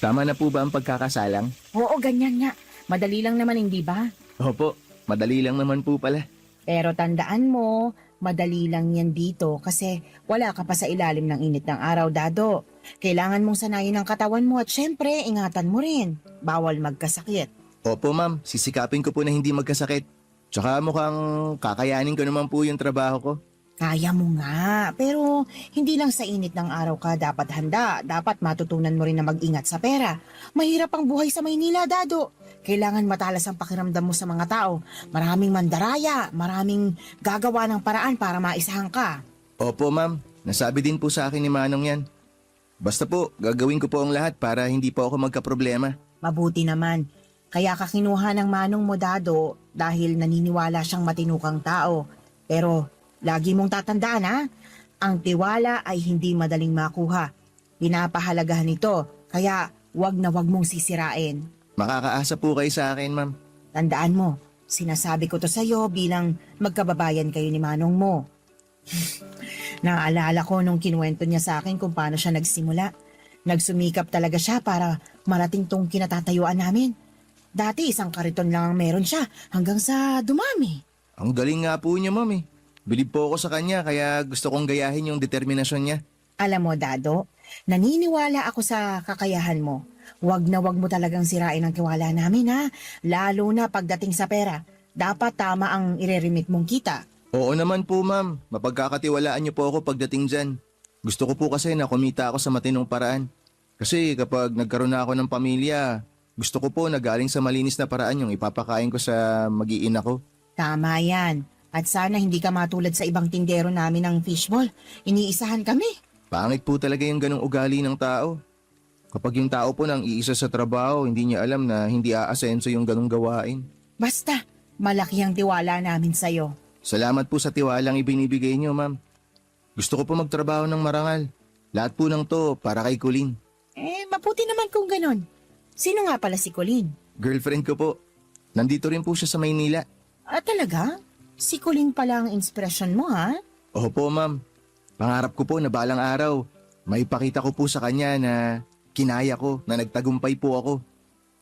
Tama na po ba ang pagkakasalang? Oo, ganyan nga. Madali lang naman, hindi ba? Opo, madali lang naman po pala. Pero tandaan mo, madali lang yan dito kasi wala ka pa sa ilalim ng init ng araw, Dado. Kailangan mong sanayin ang katawan mo at syempre, ingatan mo rin. Bawal magkasakit. Opo, ma'am. Sisikapin ko po na hindi magkasakit. Tsaka mukhang kakayanin ko naman po yung trabaho ko. Kaya mo nga, pero hindi lang sa init ng araw ka dapat handa. Dapat matutunan mo rin na mag-ingat sa pera. Mahirap ang buhay sa Maynila, Dado. Kailangan matalas ang pakiramdam mo sa mga tao. Maraming mandaraya, maraming gagawa ng paraan para maisahan ka. Opo, ma'am. Nasabi din po sa akin ni Manong yan. Basta po, gagawin ko po ang lahat para hindi po ako magkaproblema. Mabuti naman. Kaya ka kinuha ng manong mo, Dado, dahil naniniwala siyang matinukang tao. Pero lagi mong tatandaan, ang tiwala ay hindi madaling makuha. Pinapahalagahan ito, kaya wag na wag mong sisirain. Makakaasa po kayo sa akin, ma'am. Tandaan mo, sinasabi ko to sa'yo bilang magkababayan kayo ni manong mo. Naalala ko nung kinuwento niya sa akin kung paano siya nagsimula. Nagsumikap talaga siya para marating tong kinatatayuan namin. Dati isang kariton lang ang meron siya hanggang sa dumami. Ang galing nga po niya, ma'am eh. Bilib po ako sa kanya kaya gusto kong gayahin yung determinasyon niya. Alam mo, Dado, naniniwala ako sa kakayahan mo. Huwag na huwag mo talagang sirain ang tiwala namin, ha? Lalo na pagdating sa pera. Dapat tama ang ireremit mong kita. Oo naman po, ma'am. Mapagkakatiwalaan niyo po ako pagdating dyan. Gusto ko po kasi na kumita ako sa matinong paraan. Kasi kapag nagkaroon na ako ng pamilya, gusto ko po na galing sa malinis na paraan yung ipapakain ko sa mag-iina ko. Tama yan. At sana hindi ka matulad sa ibang tindero namin ng fishball. Iniisahan kami. Pangit po talaga yung ganong ugali ng tao. Kapag yung tao po nang iisa sa trabaho, hindi niya alam na hindi aasenso yung ganong gawain. Basta, malaki ang tiwala namin sa'yo. Salamat po sa tiwalang ibinibigay niyo, ma'am. Gusto ko po magtrabaho ng marangal. Lahat po ng to para kay Colleen. Mabuti naman kung ganon. Sino nga pala si Colleen? Girlfriend ko po. Nandito rin po siya sa Maynila. Talaga? Si Colleen pala ang inspirasyon mo, ha? Opo, ma'am. Pangarap ko po na balang araw, maipakita ko po sa kanya na kinaya ko, na nagtagumpay po ako.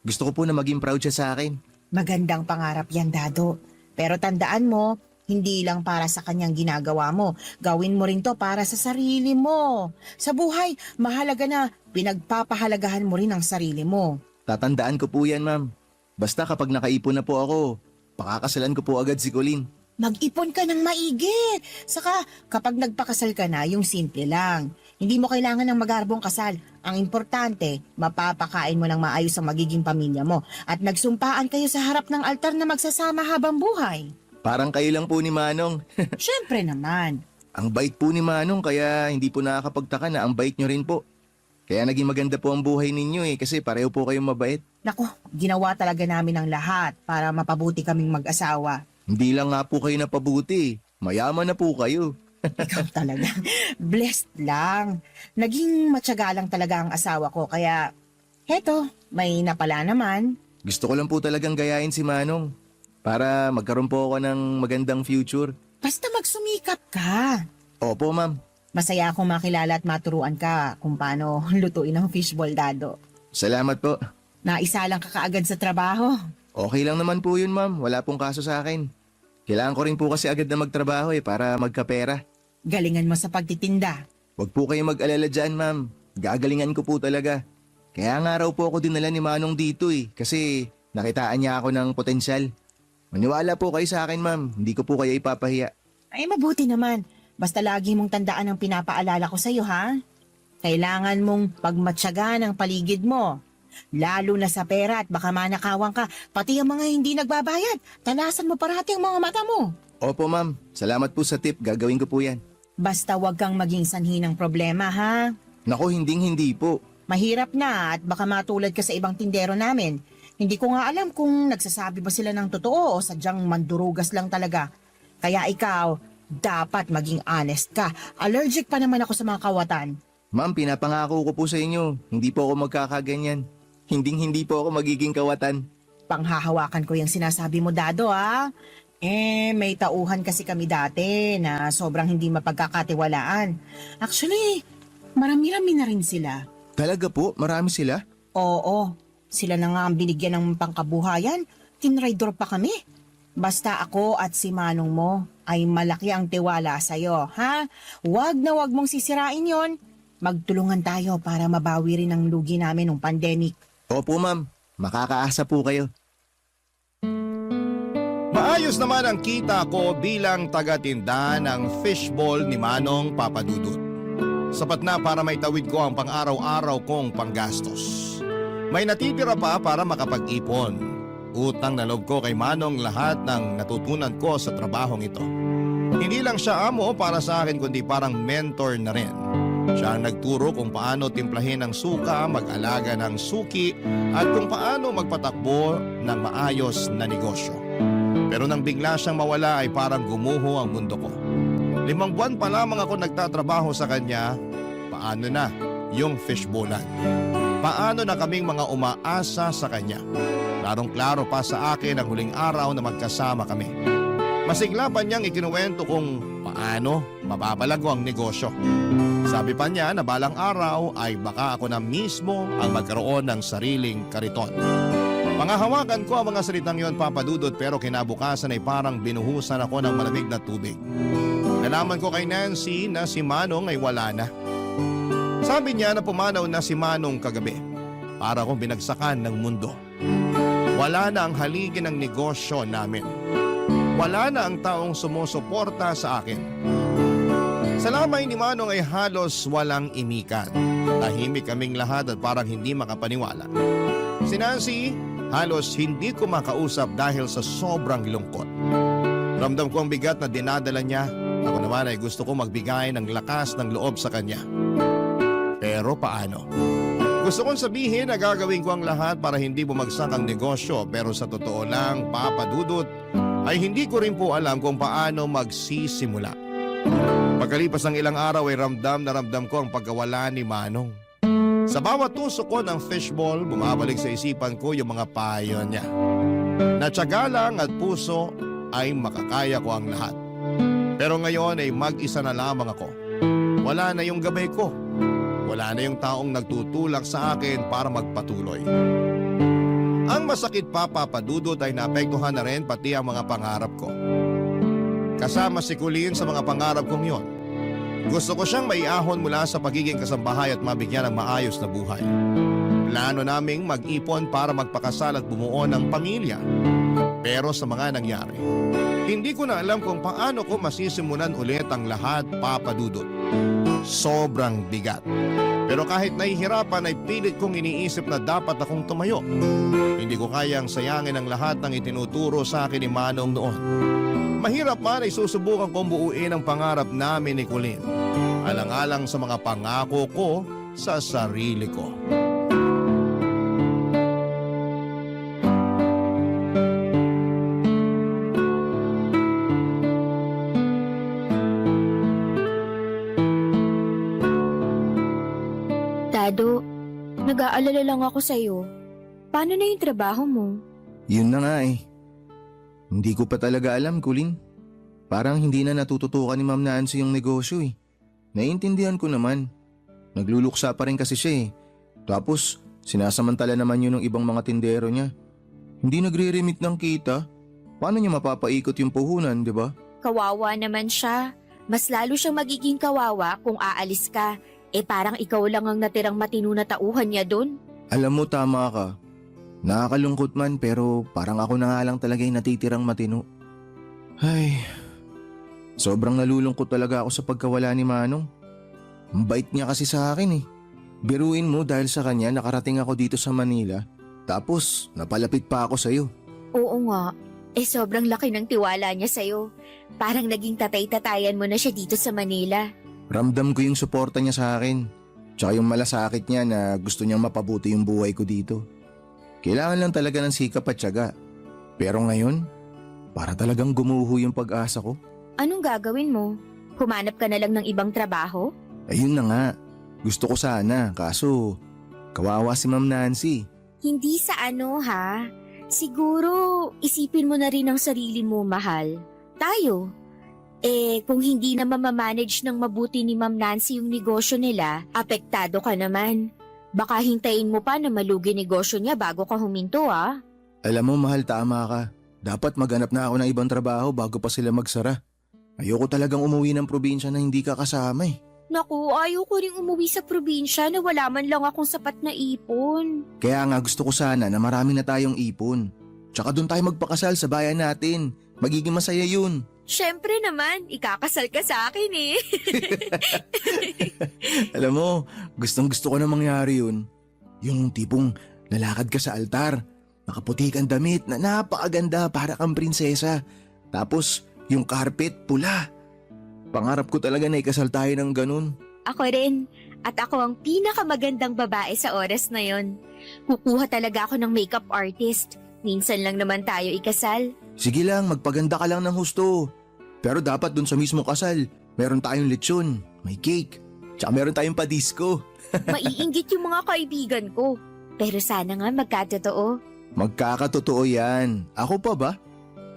Gusto ko po na maging proud siya sa akin. Magandang pangarap yan, Dado. Pero tandaan mo, hindi lang para sa kanyang ginagawa mo. Gawin mo rin to para sa sarili mo. Sa buhay, mahalaga na pinagpapahalagahan mo rin ang sarili mo. Tatandaan ko po yan, ma'am. Basta kapag nakaipon na po ako, pakakasalan ko po agad si Colleen. Mag-ipon ka ng maigi. Saka kapag nagpakasal ka na, yung simple lang. Hindi mo kailangan ng magarbong kasal. Ang importante, mapapakain mo ng maayos ang magiging pamilya mo. At nagsumpaan kayo sa harap ng altar na magsasama habang buhay. Parang kayo lang po ni Manong. Siyempre naman. Ang bait po ni Manong kaya hindi po nakakapagtaka na ang bait nyo rin po. Kaya naging maganda po ang buhay ninyo kasi pareho po kayong mabait. Naku, ginawa talaga namin ang lahat para mapabuti kaming mag-asawa. Hindi lang nga po kayo napabuti, mayaman na po kayo. Ikaw talaga. Blessed lang. Naging matyaga lang talaga ang asawa ko kaya heto, may napala naman. Gusto ko lang po talagang gayahin si Manong para magkaroon po ako ng magandang future. Basta magsumikap ka. Opo, ma'am. Masaya akong makilala at maturuan ka kung paano lutuin ang fishball dado. Salamat po. Naisa lang ka kaagad sa trabaho. Okay lang naman po yun, ma'am. Wala pong kaso sa akin. Kailangan ko rin po kasi agad na magtrabaho para magkapera. Galingan mo sa pagtitinda. Huwag po kayo mag-alala dyan, ma'am. Gagalingan ko po talaga. Kaya nga raw po ako dinala ni Manong dito kasi nakitaan niya ako ng potensyal. Maniwala po kayo sa akin, ma'am. Hindi ko po kayo ipapahiya. Ay mabuti naman. Basta lagi mong tandaan ang pinapaalala ko sa'yo, ha? Kailangan mong pagmatyaga ng paligid mo. Lalo na sa pera at baka manakawan ka. Pati ang mga hindi nagbabayad. Tanasan mo parati ang mga mata mo. Opo, ma'am. Salamat po sa tip. Gagawin ko po yan. Basta wag kang maging sanhi ng problema, ha? Naku, hindi po. Mahirap na at baka matulad ka sa ibang tindero namin. Hindi ko nga alam kung nagsasabi ba sila ng totoo o sadyang mandurugas lang talaga. Kaya ikaw, dapat maging honest ka. Allergic pa naman ako sa mga kawatan. Ma'am, pinapangako ko po sa inyo. Hindi po ako magkakaganyan. Hindi po ako magiging kawatan. Panghahawakan ko yung sinasabi mo, Dado, ha? May tauhan kasi kami dati na sobrang hindi mapagkakatiwalaan. Actually, marami-rami na rin sila. Talaga po? Marami sila? Oo, sila na nga ang binigyan ng pangkabuhayan. Tinraidor pa kami. Basta ako at si Manong mo ay malaki ang tiwala sa'yo, ha? Wag na wag mong sisirain yon. Magtulungan tayo para mabawi rin ang lugi namin ng pandemic. Opo, ma'am. Makakaasa po kayo. Maayos naman ang kita ko bilang taga-tinda ng fishball ni Manong Papadudut. Sapat na para maitawid ko ang pang-araw-araw kong panggastos. May natitira pa para makapag-ipon. Utang na loob ko kay Manong lahat ng natutunan ko sa trabahong ito. Hindi lang siya amo para sa akin kundi parang mentor na rin. Siya ang nagturo kung paano timplahin ang suka, mag-alaga ng suki at kung paano magpatakbo ng maayos na negosyo. Pero nang bigla siyang mawala ay parang gumuho ang mundo ko. 5 buwan pa lamang ako nagtatrabaho sa kanya, paano na yung fishbowlan? Paano na kaming mga umaasa sa kanya? Klarong-klaro pa sa akin ang huling araw na magkasama kami. Masigla pa niyang ikinuwento kung paano mapapalago ang negosyo. Sabi pa niya na balang araw ay baka ako na mismo ang magkaroon ng sariling kariton. Pangahawakan ko ang mga salitang yon, Papadudot, pero kinabukasan ay parang binuhusan ako ng malamig na tubig. Nalaman ko kay Nancy na si Manong ay wala na. Sabi niya na pumanaw na si Manong kagabi. Para akong binagsakan ng mundo. Wala na ang haligi ng negosyo namin. Wala na ang taong sumusuporta sa akin. Sa lamay ni Manong ay halos walang imikan. Tahimik kaming lahat at parang hindi makapaniwala. Si Nancy, halos hindi ko makausap dahil sa sobrang lungkot. Ramdam ko ang bigat na dinadala niya. Ako naman ay gusto ko magbigay ng lakas ng loob sa kanya. Pero paano? Gusto kong sabihin na gagawin ko ang lahat para hindi bumagsak ang negosyo, pero sa totoo lang, Papadudot, ay hindi ko rin po alam kung paano magsisimula. Pagkalipas ng ilang araw ay ramdam na ramdam ko ang pagkawala ni Manong. Sa bawat tusok ko ng fishball, bumabalik sa isipan ko yung mga payo niya. Na tiyaga lang at puso ay makakaya ko ang lahat. Pero ngayon ay mag-isa na lamang ako. Wala na yung gabay ko. Wala na yung taong nagtutulak sa akin para magpatuloy. Ang masakit pa, Papadudot, ay naapektuhan na rin pati ang mga pangarap ko. Kasama si Colleen sa mga pangarap kong yon. Gusto ko siyang maiahon mula sa pagiging kasambahay at mabigyan ng maayos na buhay. Plano naming mag-ipon para magpakasal at bumuo ng pamilya. Pero sa mga nangyari, hindi ko na alam kung paano ko masisimulan ulit ang lahat, Papa Dudut. Sobrang bigat. Pero kahit nahihirapan ay pilit kong iniisip na dapat akong tumayo. Hindi ko kayang sayangin ang lahat ng itinuturo sa akin ni Manong noon. Mahirap man ay susubukan kong buuin ang pangarap namin ni Colleen. Alang-alang sa mga pangako ko sa sarili ko. Dado, nag-aalala lang ako sa'yo. Paano na yung trabaho mo? Yun na nga eh. Hindi ko pa talaga alam, Colleen. Parang hindi na natututukan ni Ma'am Nancy yung negosyo eh. Naiintindihan ko naman. Nagluluksa pa rin kasi siya eh. Tapos, sinasamantala naman yun ng ibang mga tindero niya. Hindi nagre-remit ng kita. Paano niya mapapaikot yung puhunan, di ba? Kawawa naman siya. Mas lalo siyang magiging kawawa kung aalis ka. Parang ikaw lang ang natirang matino na tauhan niya dun. Alam mo, tama ka. Nakakalungkot man pero parang ako na nga lang talaga yung natitirang matino. Ay, sobrang nalulungkot talaga ako sa pagkawala ni Manong. Ang bait niya kasi sa akin eh. Biruin mo dahil sa kanya nakarating ako dito sa Manila. Tapos napalapit pa ako sa'yo. Oo nga. Sobrang laki ng tiwala niya sa'yo. Parang naging tatay-tatayan mo na siya dito sa Manila. Ramdam ko yung suporta niya sa akin. Tsaka yung malasakit niya na gusto niyang mapabuti yung buhay ko dito. Kailangan lang talaga ng sikap at tiyaga. Pero ngayon, para talagang gumuho yung pag-asa ko. Anong gagawin mo? Humanap ka na lang ng ibang trabaho? Ayun na nga. Gusto ko sana, kaso kawawa si Ma'am Nancy. Hindi sa ano ha. Siguro isipin mo na rin ang sarili mo, mahal. Tayo. Kung hindi na mamamanage ng mabuti ni Ma'am Nancy yung negosyo nila, apektado ka naman. Baka hintayin mo pa na malugi negosyo niya bago ka huminto ah. Alam mo mahal, tama ka. Dapat maghanap na ako ng ibang trabaho bago pa sila magsara. Ayoko talagang umuwi ng probinsya na hindi ka kasama eh. Naku, ayaw ko rin umuwi sa probinsya na wala man lang akong sapat na ipon. Kaya nga gusto ko sana na marami na tayong ipon. Tsaka doon tayo magpakasal sa bayan natin. Magiging masaya yun. Siyempre naman, ikakasal ka sa akin eh. Alam mo, gustong gusto ko na mangyari yun. Yung tipong lalakad ka sa altar, nakaputi kang damit na napakaganda para kang prinsesa. Tapos yung carpet pula. Pangarap ko talaga na ikasal tayo ng ganun. Ako rin. At ako ang pinakamagandang babae sa oras na yon. Kukuha talaga ako ng makeup artist. Minsan lang naman tayo ikasal. Sige lang, magpaganda ka lang ng husto. Pero dapat dun sa mismo kasal, meron tayong lechon, may cake, tsaka meron tayong padisco. Maiinggit yung mga kaibigan ko. Pero sana nga magkatotoo. Magkakatotoo yan. Ako pa ba?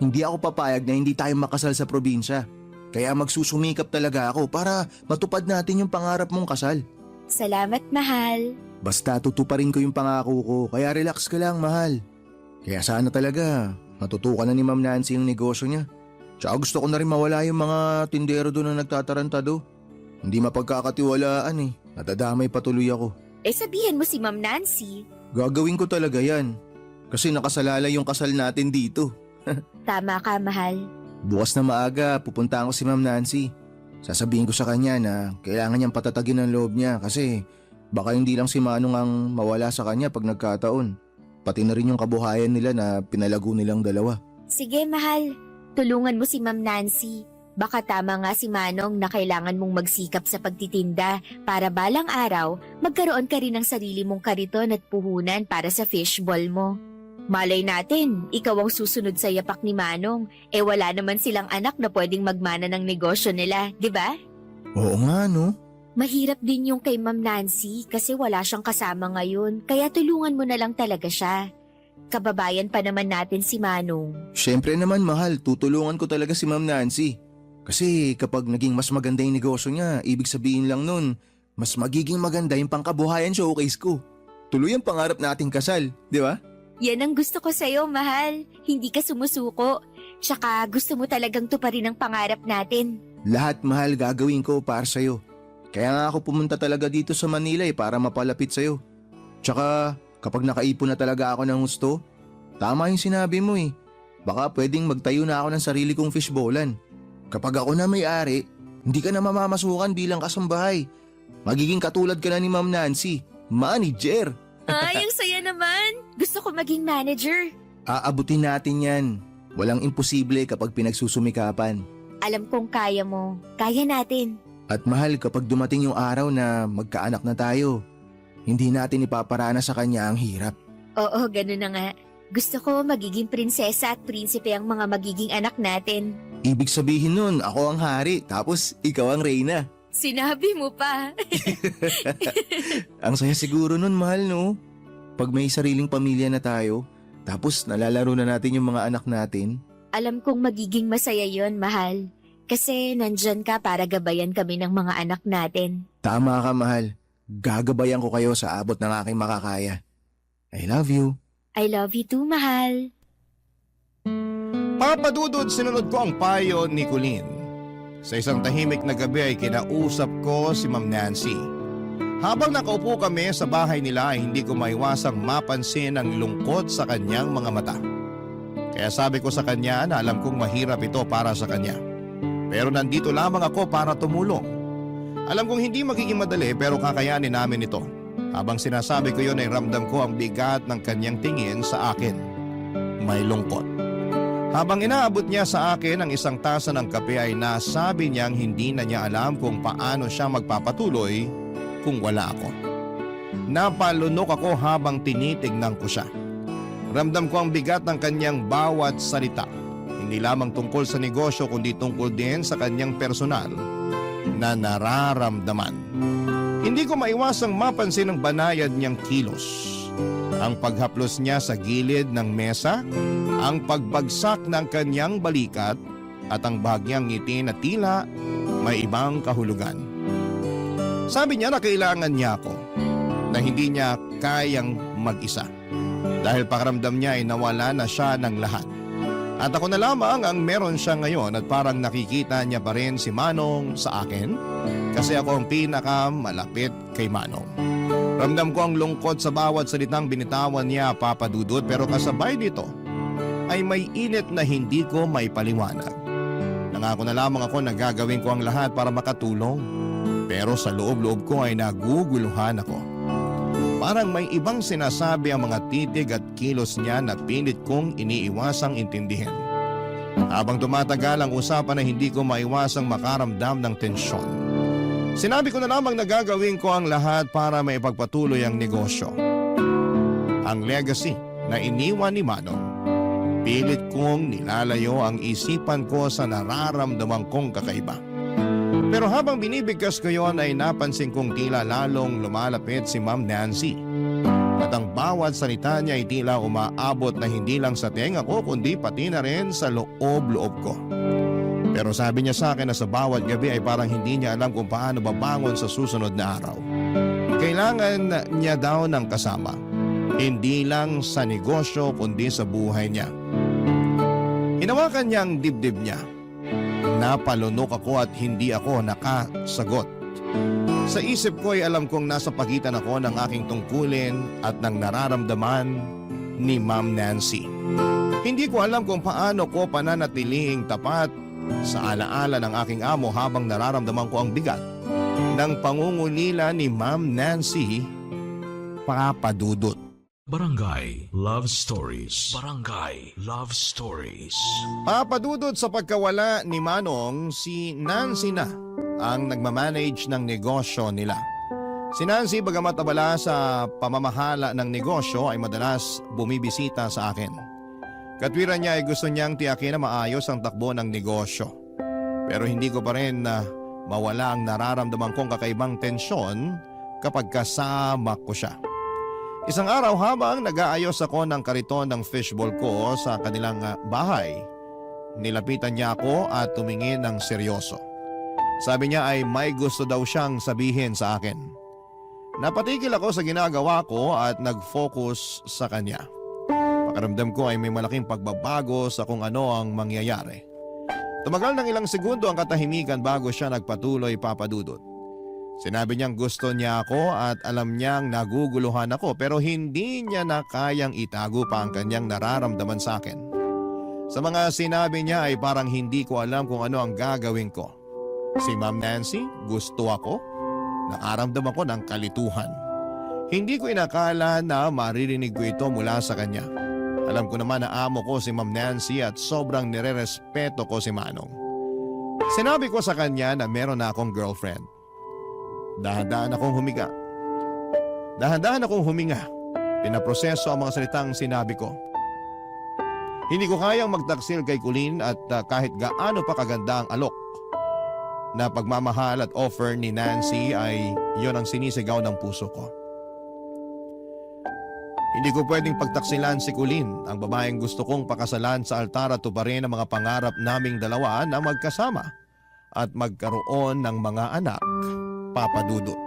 Hindi ako papayag na hindi tayo makasal sa probinsya. Kaya magsusumikap talaga ako para matupad natin yung pangarap mong kasal. Salamat, mahal. Basta tutuparin ko yung pangako ko, kaya relax ka lang, mahal. Kaya sana talaga matutukan na ni Ma'am Nancy yung negosyo niya. Tsaka gusto ko na rin mawala yung mga tindero doon na nagtatarantado. Hindi mapagkakatiwalaan eh. Nadadamay patuloy ako. Sabihin mo si Ma'am Nancy. Gagawin ko talaga yan. Kasi nakasalalay yung kasal natin dito. Tama ka, mahal. Bukas na maaga, pupunta ako si Ma'am Nancy. Sasabihin ko sa kanya na kailangan niyang patatagin ang loob niya kasi baka hindi lang si Manong ang mawala sa kanya pag nagkataon. Pati na rin yung kabuhayan nila na pinalago nilang dalawa. Sige, mahal. Tulungan mo si Ma'am Nancy. Baka tama nga si Manong na kailangan mong magsikap sa pagtitinda para balang araw magkaroon ka rin ng sarili mong kariton at puhunan para sa fishball mo. Malay natin, ikaw ang susunod sa yapak ni Manong. Wala naman silang anak na pwedeng magmana ng negosyo nila, di ba? Oo nga no. Mahirap din yung kay Ma'am Nancy kasi wala siyang kasama ngayon, kaya tulungan mo na lang talaga siya. Kababayan pa naman natin si Manong. Siyempre naman mahal, tutulungan ko talaga si Ma'am Nancy. Kasi kapag naging mas maganda yung negosyo niya, ibig sabihin lang nun, mas magiging maganda yung pangkabuhayan showcase ko. Tuloy ang pangarap nating kasal, di ba? Yan ang gusto ko sa'yo, mahal. Hindi ka sumusuko. Tsaka gusto mo talagang tuparin ang pangarap natin. Lahat mahal gagawin ko para sa'yo. Kaya nga ako pumunta talaga dito sa Manila para mapalapit sa'yo. Tsaka kapag nakaipon na talaga ako ng gusto, tama yung sinabi mo eh. Baka pwedeng magtayo na ako ng sarili kong fishbowlan. Kapag ako na may-ari, hindi ka na mamamasukan bilang kasambahay. Magiging katulad ka na ni Ma'am Nancy, manager. Ay, ang saya naman. Gusto ko maging manager. Aabutin natin yan. Walang imposible kapag pinagsusumikapan. Alam kong kaya mo. Kaya natin. At mahal, kapag dumating yung araw na magkaanak na tayo, hindi natin ipaparana sa kanya ang hirap. Oo, ganun na nga. Gusto ko magiging prinsesa at prinsipe ang mga magiging anak natin. Ibig sabihin nun, ako ang hari, tapos ikaw ang reyna. Sinabi mo pa. Ang saya siguro nun, mahal, no? Pag may sariling pamilya na tayo, tapos nalalaro na natin yung mga anak natin. Alam kong magiging masaya yon, mahal. Kasi nandyan ka para gabayan kami ng mga anak natin. Tama ka, mahal. Gagabayan ko kayo sa abot ng aking makakaya. I love you. I love you too, mahal. Papadudod, sinunod ko ang payo ni Colleen. Sa isang tahimik na gabi ay kinausap ko si Ma'am Nancy. Habang nakaupo kami sa bahay nila ay hindi ko maiwasang mapansin ang lungkot sa kanyang mga mata. Kaya sabi ko sa kanya na alam kong mahirap ito para sa kanya. Pero nandito lamang ako para tumulong. Alam kong hindi magiging madali pero kakayanin namin ito. Habang sinasabi ko yun ay ramdam ko ang bigat ng kanyang tingin sa akin. May lungkot. Habang inaabot niya sa akin ang isang tasa ng kape ay nasabi niyang hindi na niya alam kung paano siya magpapatuloy kung wala ako. Napalunok ako habang tinitignan ko siya. Ramdam ko ang bigat ng kanyang bawat salita. Hindi lamang tungkol sa negosyo kundi tungkol din sa kanyang personal na nararamdaman. Hindi ko maiwasang mapansin ang banayad niyang kilos. Ang paghaplos niya sa gilid ng mesa, ang pagbagsak ng kanyang balikat at ang bahagyang ngiti na tila may ibang kahulugan. Sabi niya na kailangan niya ako, na hindi niya kayang mag-isa. Dahil pakiramdam niya ay nawala na siya ng lahat. At ako na lamang ang meron siya ngayon at parang nakikita niya pa rin si Manong sa akin kasi ako ang pinakamalapit kay Manong. Ramdam ko ang lungkot sa bawat salitang binitawan niya, Papa Dudut, pero kasabay dito ay may init na hindi ko may paliwanag. Nangako na lamang ako na gagawin ko ang lahat para makatulong. Pero sa loob-loob ko ay naguguluhan ako. Parang may ibang sinasabi ang mga titig at kilos niya na pilit kong iniiwasang intindihin. Habang tumatagal ang usapan na hindi ko maiwasang makaramdam ng tensyon. Sinabi ko na lamang na gagawin ko ang lahat para maipagpatuloy ang negosyo. Ang legacy na iniwan ni Manong. Pilit kong nilalayo ang isipan ko sa nararamdaman kong kakaiba. Pero habang binibigkas ko yon ay napansin kong tila lalong lumalapit si Ma'am Nancy. At ang bawat salita niya ay tila umaabot na hindi lang sa tenga ko kundi pati na rin sa loob-loob ko. Pero sabi niya sa akin na sa bawat gabi ay parang hindi niya alam kung paano babangon sa susunod na araw. Kailangan niya daw ng kasama. Hindi lang sa negosyo kundi sa buhay niya. Hinawakan niya ang dibdib niya. Napalunok ako at hindi ako nakasagot. Sa isip ko ay alam kong nasa pagitan ako ng aking tungkulin at ng nararamdaman ni Ma'am Nancy. Hindi ko alam kung paano ko pananatiliing tapat sa alaala ng aking amo habang nararamdaman ko ang bigat ng pangungulila ni Ma'am Nancy, Papa Dudut. Barangay Love Stories. Barangay Love Stories. Papadudod sa pagkawala ni Manong, si Nancy na ang nagmamanage ng negosyo nila. Si Nancy, bagamat abala sa pamamahala ng negosyo, ay madalas bumibisita sa akin. Katwiran niya ay gusto niyang tiyakin na maayos ang takbo ng negosyo. Pero hindi ko pa rin mawala ang nararamdaman kong kakaibang tensyon kapag kasama ko siya. Isang araw habang nag-aayos ako ng kariton ng fishbowl ko sa kanilang bahay, nilapitan niya ako at tumingin ng seryoso. Sabi niya ay may gusto daw siyang sabihin sa akin. Napatigil ako sa ginagawa ko at nag-focus sa kanya. Pakiramdam ko ay may malaking pagbabago sa kung ano ang mangyayari. Tumagal ng ilang segundo ang katahimikan bago siya nagpatuloy, Papa Dudut. Sinabi niyang gusto niya ako at alam niyang naguguluhan ako pero hindi niya na kayang itago pa ang kanyang nararamdaman sa akin. Sa mga sinabi niya ay parang hindi ko alam kung ano ang gagawin ko. Si Ma'am Nancy, gusto ako. Nakaramdam ako ng kalituhan. Hindi ko inakala na maririnig ko ito mula sa kanya. Alam ko naman na amo ko si Ma'am Nancy at sobrang nirerespeto ko si Manong. Sinabi ko sa kanya na meron na akong girlfriend. Dahan-dahan akong humiga. Dahan-dahan akong huminga. Pinaproseso ang mga salitang sinabi ko. Hindi ko kayang magtaksil kay Colleen at kahit gaano pa kaganda ang alok na pagmamahal at offer ni Nancy ay yon ang sinisigaw ng puso ko. Hindi ko pwedeng pagtaksilan si Colleen, ang babaeng gusto kong pakasalan sa altar at tuparin ang mga pangarap naming dalawa na magkasama at magkaroon ng mga anak, Papa Dudut.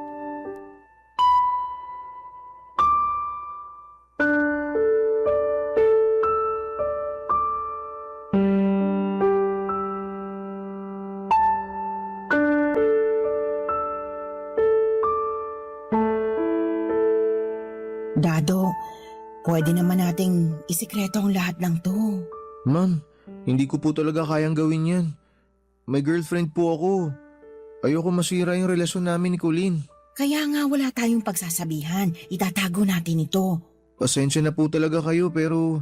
Dado, pwede naman nating isikreto ang lahat ng to. Ma'am, hindi ko po talaga kayang gawin yan. May girlfriend po ako. Ayoko masira yung relasyon namin ni Colleen. Kaya nga wala tayong pagsasabihan. Itatago natin ito. Pasensya na po talaga kayo pero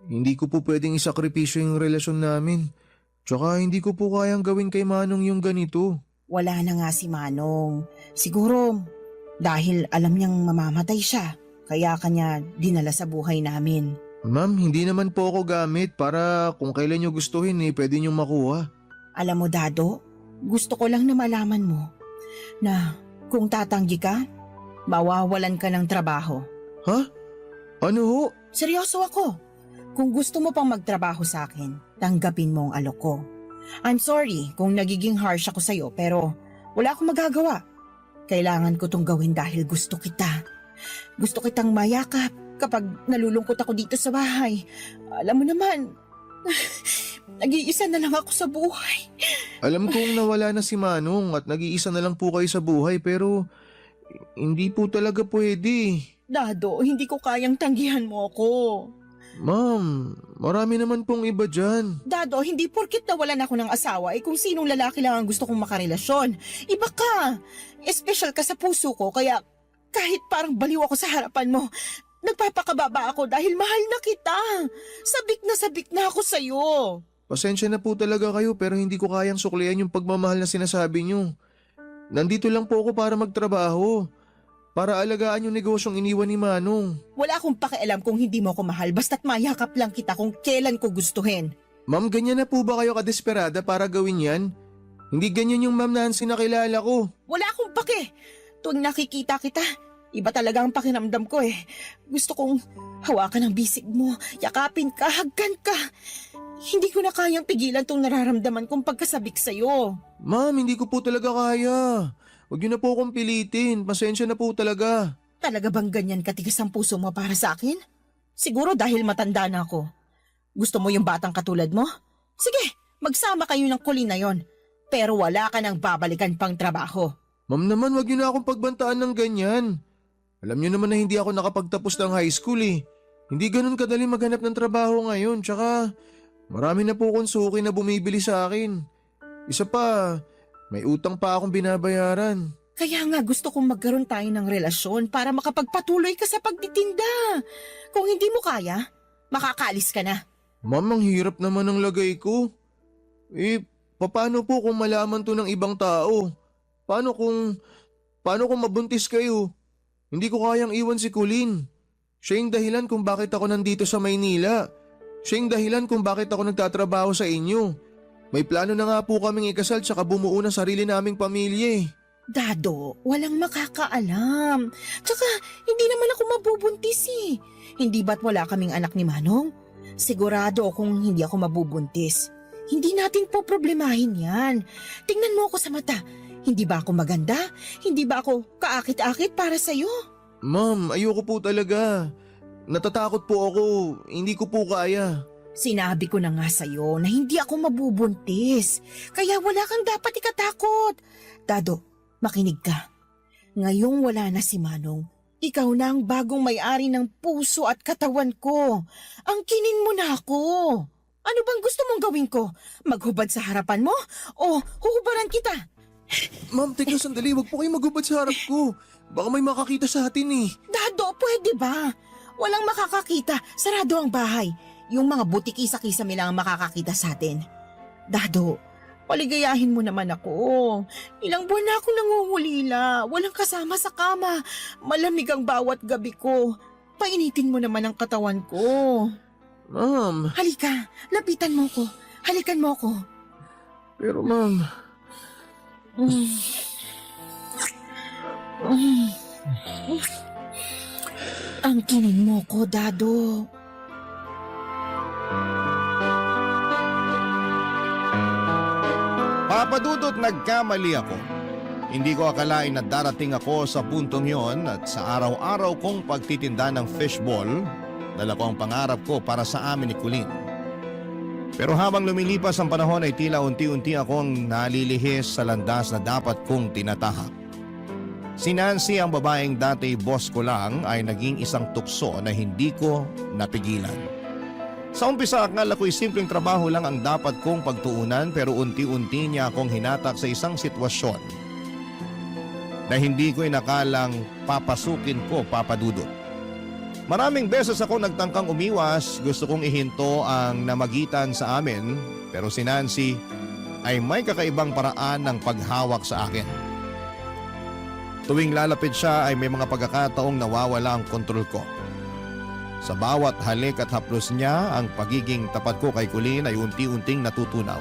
hindi ko po pwedeng isakripisyo yung relasyon namin. Tsaka hindi ko po kayang gawin kay Manong yung ganito. Wala na nga si Manong. Siguro dahil alam niyang mamamatay siya. Kaya kanya dinala sa buhay namin. Ma'am, hindi naman po ako gamit para kung kailan nyo gustuhin pwede nyo makuha. Alam mo, Dado, gusto ko lang na malaman mo na kung tatanggi ka, mawawalan ka ng trabaho. Ha? Ano ho? Seryoso ako. Kung gusto mo pang magtrabaho sa akin, tanggapin mo ang alok ko. I'm sorry kung nagiging harsh ako sa'yo pero wala akong magagawa. Kailangan ko tong gawin dahil gusto kita. Gusto kitang mayakap kapag nalulungkot ako dito sa bahay. Alam mo naman, nag-iisa na lang ako sa buhay. Alam kong nawala na si Manong at nag-iisa na lang po kayo sa buhay pero hindi po talaga pwede. Dado, hindi ko kayang tanggihan mo ako. Ma'am, marami naman pong iba dyan. Dado, hindi porkit nawalan ako ng asawa kung sinong lalaki lang ang gusto kong makarelasyon. Iba ka. Espesyal ka sa puso ko kaya kahit parang baliw ako sa harapan mo, nagpapakababa ako dahil mahal na kita. Sabik na ako sa'yo. Pasensya na po talaga kayo pero hindi ko kayang suklian yung pagmamahal na sinasabi nyo. Nandito lang po ako para magtrabaho. Para alagaan yung negosyong iniwan ni Manong. Wala akong pakialam kung hindi mo ako mahal basta't mayakap lang kita kung kailan ko gustuhin. Ma'am, ganyan na po ba kayo kadesperada para gawin yan? Hindi ganyan yung Ma'am Nancy na kilala ko. Wala akong pake. Tuwing nakikita kita, iba talaga ang pakiramdam ko eh. Gusto kong hawakan ang bisig mo, yakapin ka, hagkan ka. Hindi ko na kayang pigilan tong nararamdaman kong pagkasabik sa'yo. Ma'am, hindi ko po talaga kaya. Huwag niyo na po akong pilitin. Pasensya na po talaga. Talaga bang ganyan katigas ang puso mo para sa akin? Siguro dahil matanda na ako. Gusto mo yung batang katulad mo? Sige, magsama kayo ng Colleen na yon. Pero wala ka nang babalikan pang trabaho. Ma'am naman, huwag niyo na akong pagbantaan ng ganyan. Alam niyo naman na hindi ako nakapagtapos ng high school eh. Hindi ganun kadali maghanap ng trabaho ngayon. Tsaka marami na po akong suki na bumibili sa akin. Isa pa, may utang pa akong binabayaran. Kaya nga gusto kong magkaroon tayo ng relasyon para makapagpatuloy ka sa pagtitinda. Kung hindi mo kaya, makakaalis ka na. Ma'am, ang hirap naman ng lagay ko. Paano po kung malaman to ng ibang tao? Paano kung mabuntis kayo? Hindi ko kayang iwan si Colleen. Siya yung dahilan kung bakit ako nandito sa Maynila. Siya yung dahilan kung bakit ako nagtatrabaho sa inyo. May plano na nga po kaming ikasal tsaka bumuo ng sarili naming pamilya eh. Dado, walang makakaalam. Tsaka, hindi naman ako mabubuntis eh. Hindi ba't wala kaming anak ni Manong? Sigurado kung hindi ako mabubuntis. Hindi natin po problemahin yan. Tingnan mo ako sa mata. Hindi ba ako maganda? Hindi ba ako kaakit-akit para sa'yo? Ma'am, ayoko po talaga. Natatakot po ako. Hindi ko po kaya. Sinabi ko na nga sa'yo na hindi ako mabubuntis. Kaya wala kang dapat ikatakot. Dado, makinig ka. Ngayong wala na si Manong, ikaw na ang bagong may-ari ng puso at katawan ko. Angkinin mo na ako. Ano bang gusto mong gawin ko? Maghubad sa harapan mo? O huhubaran kita? Ma'am, teka sandali, wag po kayo magubad sa harap ko. Baka may makakita sa atin eh. Dado, pwede ba? Walang makakakita. Sarado ang bahay. Yung mga butik-isa-kisame lang ang makakakita sa atin. Dado, paligayahin mo naman ako. Ilang buwan na ako nangungulila. Walang kasama sa kama. Malamig ang bawat gabi ko. Painitin mo naman ang katawan ko. Ma'am, Halika, lapitan mo ko. Halikan mo ko. pero ma'am... Ang kinin mo ko, Dado. Papadudot, nagkamali ako. Hindi ko akalain na darating ako sa puntong yon at sa araw-araw kong pagtitinda ng fishball, dala ko ang pangarap ko para sa amin ni Colleen. Pero habang lumilipas ang panahon ay tila unti-unti akong nalilihis sa landas na dapat kong tinatahak. Si Nancy, ang babaeng dati boss ko lang, ay naging isang tukso na hindi ko napigilan. Sa umpisa, akala ko'y simpleng trabaho lang ang dapat kong pagtuunan, pero unti-unti niya akong hinatak sa isang sitwasyon na hindi ko inakalang papasukin ko, Papadudot. Maraming beses ako nagtangkang umiwas, gusto kong ihinto ang namagitan sa amin, pero si Nancy ay may kakaibang paraan ng paghawak sa akin. Tuwing lalapit siya ay may mga pagkakataong nawawala ang kontrol ko. Sa bawat halik at haplos niya, ang pagiging tapat ko kay Colleen ay unti-unting natutunaw.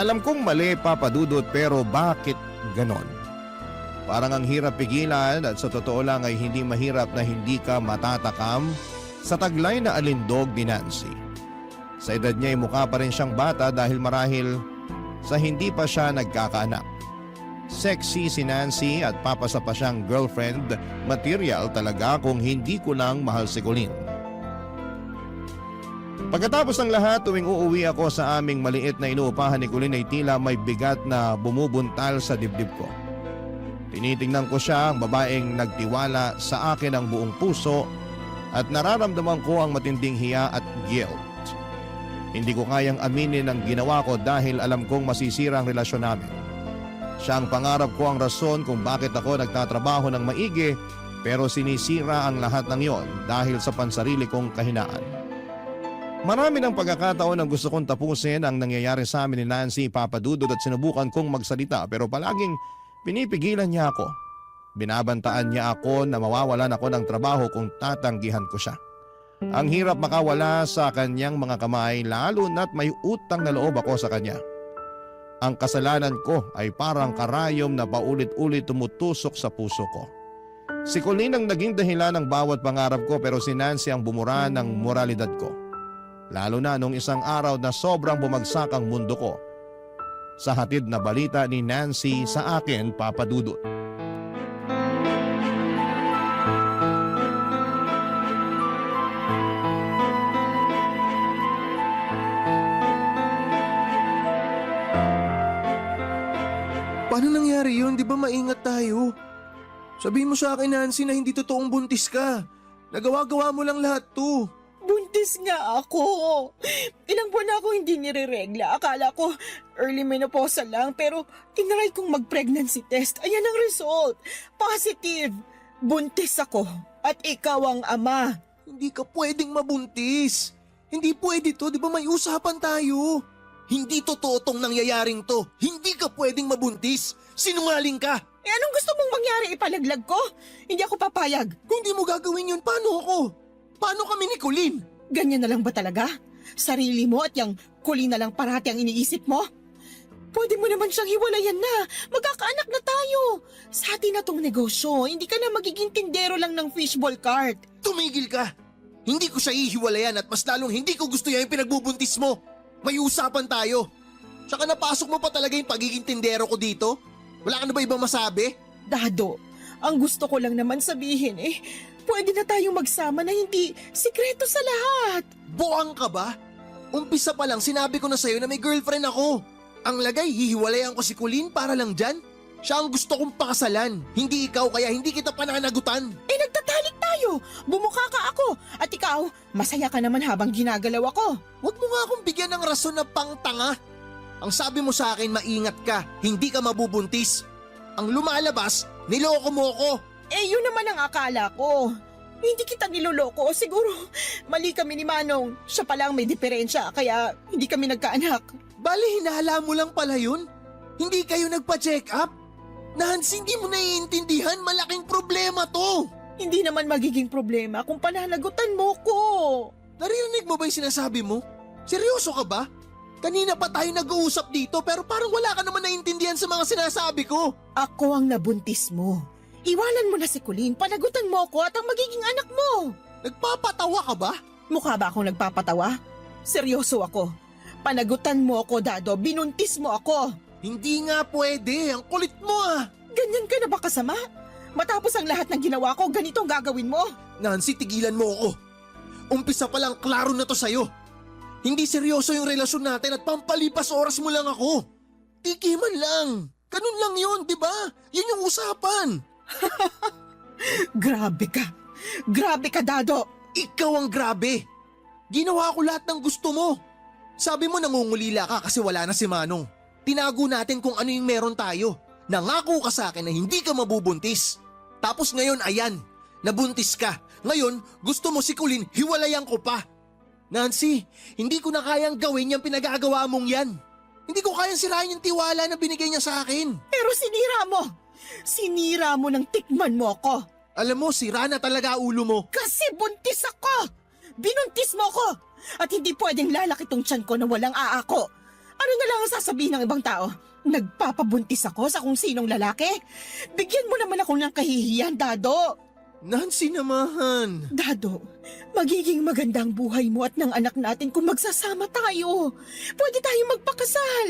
Alam kong mali, Papadudot, pero bakit ganon? Parang ang hirap pigilan at sa totoo lang ay hindi mahirap na hindi ka matatakam sa taglay na alindog ni Nancy. Sa edad niya ay mukha pa rin siyang bata dahil marahil sa hindi pa siya nagkakaanak. Sexy si Nancy at papasa pa siyang girlfriend material talaga kung hindi ko lang mahal si Colleen. Pagkatapos ng lahat, tuwing uuwi ako sa aming maliit na inuupahan ni Colleen ay tila may bigat na bumubuntal sa dibdib ko. Tinitingnan ko siya, ang babaeng nagtiwala sa akin ang buong puso at nararamdaman ko ang matinding hiya at guilt. Hindi ko kayang aminin ang ginawa ko dahil alam kong masisira ang relasyon namin. Siya ang pangarap ko, ang rason kung bakit ako nagtatrabaho ng maigi, pero sinisira ang lahat ng yon dahil sa pansarili kong kahinaan. Marami ng pagkakataon ang gusto kong tapusin ang nangyayari sa amin ni Nancy, Papadudod, at sinubukan kong magsalita pero palaging pinipigilan niya ako. Binabantaan niya ako na mawawalan ako ng trabaho kung tatanggihan ko siya. Ang hirap makawala sa kanyang mga kamay lalo na't may utang na loob ako sa kanya. Ang kasalanan ko ay parang karayom na paulit-ulit tumutusok sa puso ko. Si Colleen ang naging dahilan ng bawat pangarap ko pero si Nancy ang bumura ng moralidad ko. Lalo na nung isang araw na sobrang bumagsak ang mundo ko sa hatid na balita ni Nancy sa akin, Papadudot. Paano nangyari yun? Di ba maingat tayo? Sabihin mo sa akin, Nancy, na hindi totoong buntis ka. Nagawa-gawa mo lang lahat to. Buntis nga ako. Ilang buwan na ako hindi nireregla. Akala ko early menopause lang pero tinry kong mag-pregnancy test. Ayan ang result. Positive. Buntis ako at ikaw ang ama. Hindi ka pwedeng mabuntis. Hindi pwede to, di ba may usapan tayo? Hindi totoo tong nangyayaring to. Hindi ka pwedeng mabuntis. Sinungaling ka. Eh anong gusto mong mangyari? Ipalaglag ko? Hindi ako papayag. Kung di mo gagawin yun, paano ako? Paano kami ni Colleen? Ganyan na lang ba talaga? Sarili mo at yung Colleen na lang parati ang iniisip mo? Pwede mo naman siyang hiwalayan na. Magkakaanak na tayo. Sa atin na tong negosyo. Hindi ka na magiging tindero lang ng fishball cart. Tumigil ka. Hindi ko siya ihiwalayan at mas lalong hindi ko gusto yan yung pinagbubuntis mo. May usapan tayo. Tsaka napasok mo pa talaga yung pagiging tindero ko dito? Wala ka na ba ibang masabi? Dado, ang gusto ko lang naman sabihin pwede na tayong magsama na hindi sikreto sa lahat. Buang ka ba? Umpisa pa lang sinabi ko na sa'yo na may girlfriend ako. Ang lagay, hihiwalayan ko si Colleen para lang dyan. Siya ang gusto kong pakasalan. Hindi ikaw, kaya hindi kita pananagutan. Nagtatalik tayo tayo. Bumuka ka ako. At ikaw, masaya ka naman habang ginagalaw ako. Huwag mo nga akong bigyan ng rason na pangtanga. Ang sabi mo sa akin, maingat ka, hindi ka mabubuntis. Ang lumalabas, niloko mo ko. Eh, yun naman ang akala ko. Hindi kita niloloko. Siguro, mali kami ni Manong. Siya pa lang may diferensya, kaya hindi kami nagkaanak. Bali, hinala mo lang pala yun? Hindi kayo nagpa-check up? Nancy, hindi mo naiintindihan, malaking problema to. Hindi naman magiging problema kung pananagutan mo ko. Narinig mo ba yung sinasabi mo? Seryoso ka ba? Kanina pa tayo nag-uusap dito pero parang wala ka naman naiintindihan sa mga sinasabi ko. Ako ang nabuntis mo. Iwanan mo na si Colleen, panagutan mo ko at ang magiging anak mo. Nagpapatawa ka ba? Mukha ba akong nagpapatawa? Seryoso ako. Panagutan mo ako, Dado. Binuntis mo ako. Hindi nga pwede, ang kulit mo ah. Ganyan ka na ba kasama? Matapos ang lahat ng ginawa ko, ganito ang gagawin mo? Nancy, tigilan mo ako. Umpisa pa lang klaro na to sa'yo. Hindi seryoso yung relasyon natin at pampalipas oras mo lang ako. Tikiman lang. Ganun lang yun, di ba? Yun yung usapan. Grabe ka. Grabe ka, Dado. Ikaw ang grabe. Ginawa ko lahat ng gusto mo. Sabi mo nangungulila ka kasi wala na si Manong. Tinago natin kung ano yung meron tayo. Nangako ka sa akin na hindi ka mabubuntis. Tapos ngayon ayan, nabuntis ka. Ngayon gusto mo si Colleen, hiwalayan ko pa. Nancy, hindi ko na kayang gawin yung pinagagawa mong yan. Hindi ko kayang sirain yung tiwala na binigay niya sa akin. Pero sinira mo. Sinira mo nang tikman mo ako. Alam mo, sira na talaga ulo mo. Kasi buntis ako. Binuntis mo ako. At hindi pwedeng lalaki tong tiyan ko na walang aako. Ano na lang ang sasabihin ng ibang tao? Nagpapabuntis ako sa kung sinong lalaki? Bigyan mo naman ako ng kahihiyan, Dado. Nancy naman. Dado, magiging magandang buhay mo at ng anak natin kung magsasama tayo. Pwede tayong magpakasal.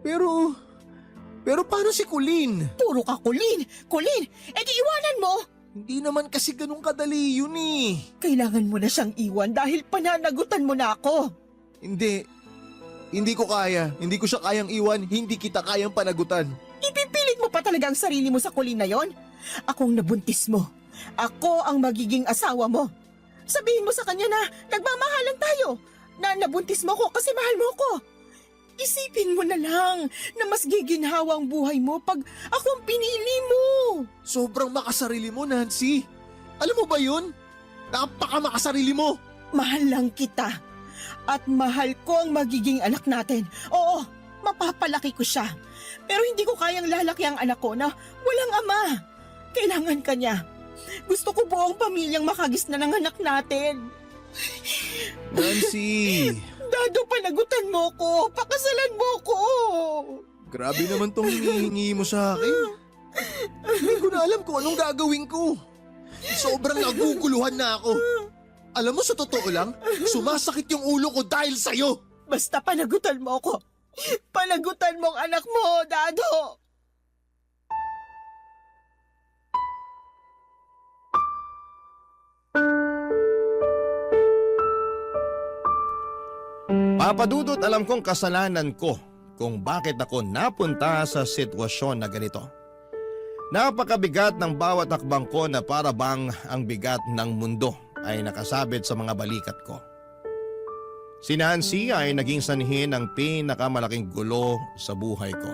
Pero paano si Colleen? Puro ka Colleen. Colleen, edi iwanan mo. Hindi naman kasi ganun kadali yun eh. Kailangan mo na siyang iwan dahil pananagutan mo na ako. Hindi ko kaya. Hindi ko siya kayang iwan. Hindi kita kayang panagutan. Ipipilit mo pa talaga ang sarili mo sa Colleen na yon? Akong nabuntis mo. Ako ang magiging asawa mo. Sabihin mo sa kanya na nagmamahalan tayo. Na nabuntis mo ko kasi mahal mo ko. Isipin mo na lang na mas giginhawa ang buhay mo pag ako ang pinili mo. Sobrang makasarili mo, Nancy. Alam mo ba yun? Napaka-makasarili mo. Mahal lang kita. At mahal ko ang magiging anak natin. Oo, mapapalaki ko siya. Pero hindi ko kayang lalaki ang anak ko na walang ama. Kailangan ka niya. Gusto ko buong pamilyang makagisna ng anak natin. Nancy. Dado, panagutan mo ko. Pakasalan mo ko. Grabe naman tong hinihingi mo sa akin. Hindi ko na alam kung anong gagawin ko. Sobrang naguguluhan na ako. Alam mo, sa totoo lang, sumasakit yung ulo ko dahil sa'yo. Basta panagutan mo ko. Panagutan mo ang anak mo, Dado. Papadudot, alam kong kasalanan ko kung bakit ako napunta sa sitwasyon na ganito. Napakabigat ng bawat hakbang ko na para bang ang bigat ng mundo ay nakasabit sa mga balikat ko. Si Nancy ay naging sanhi ng pinakamalaking gulo sa buhay ko.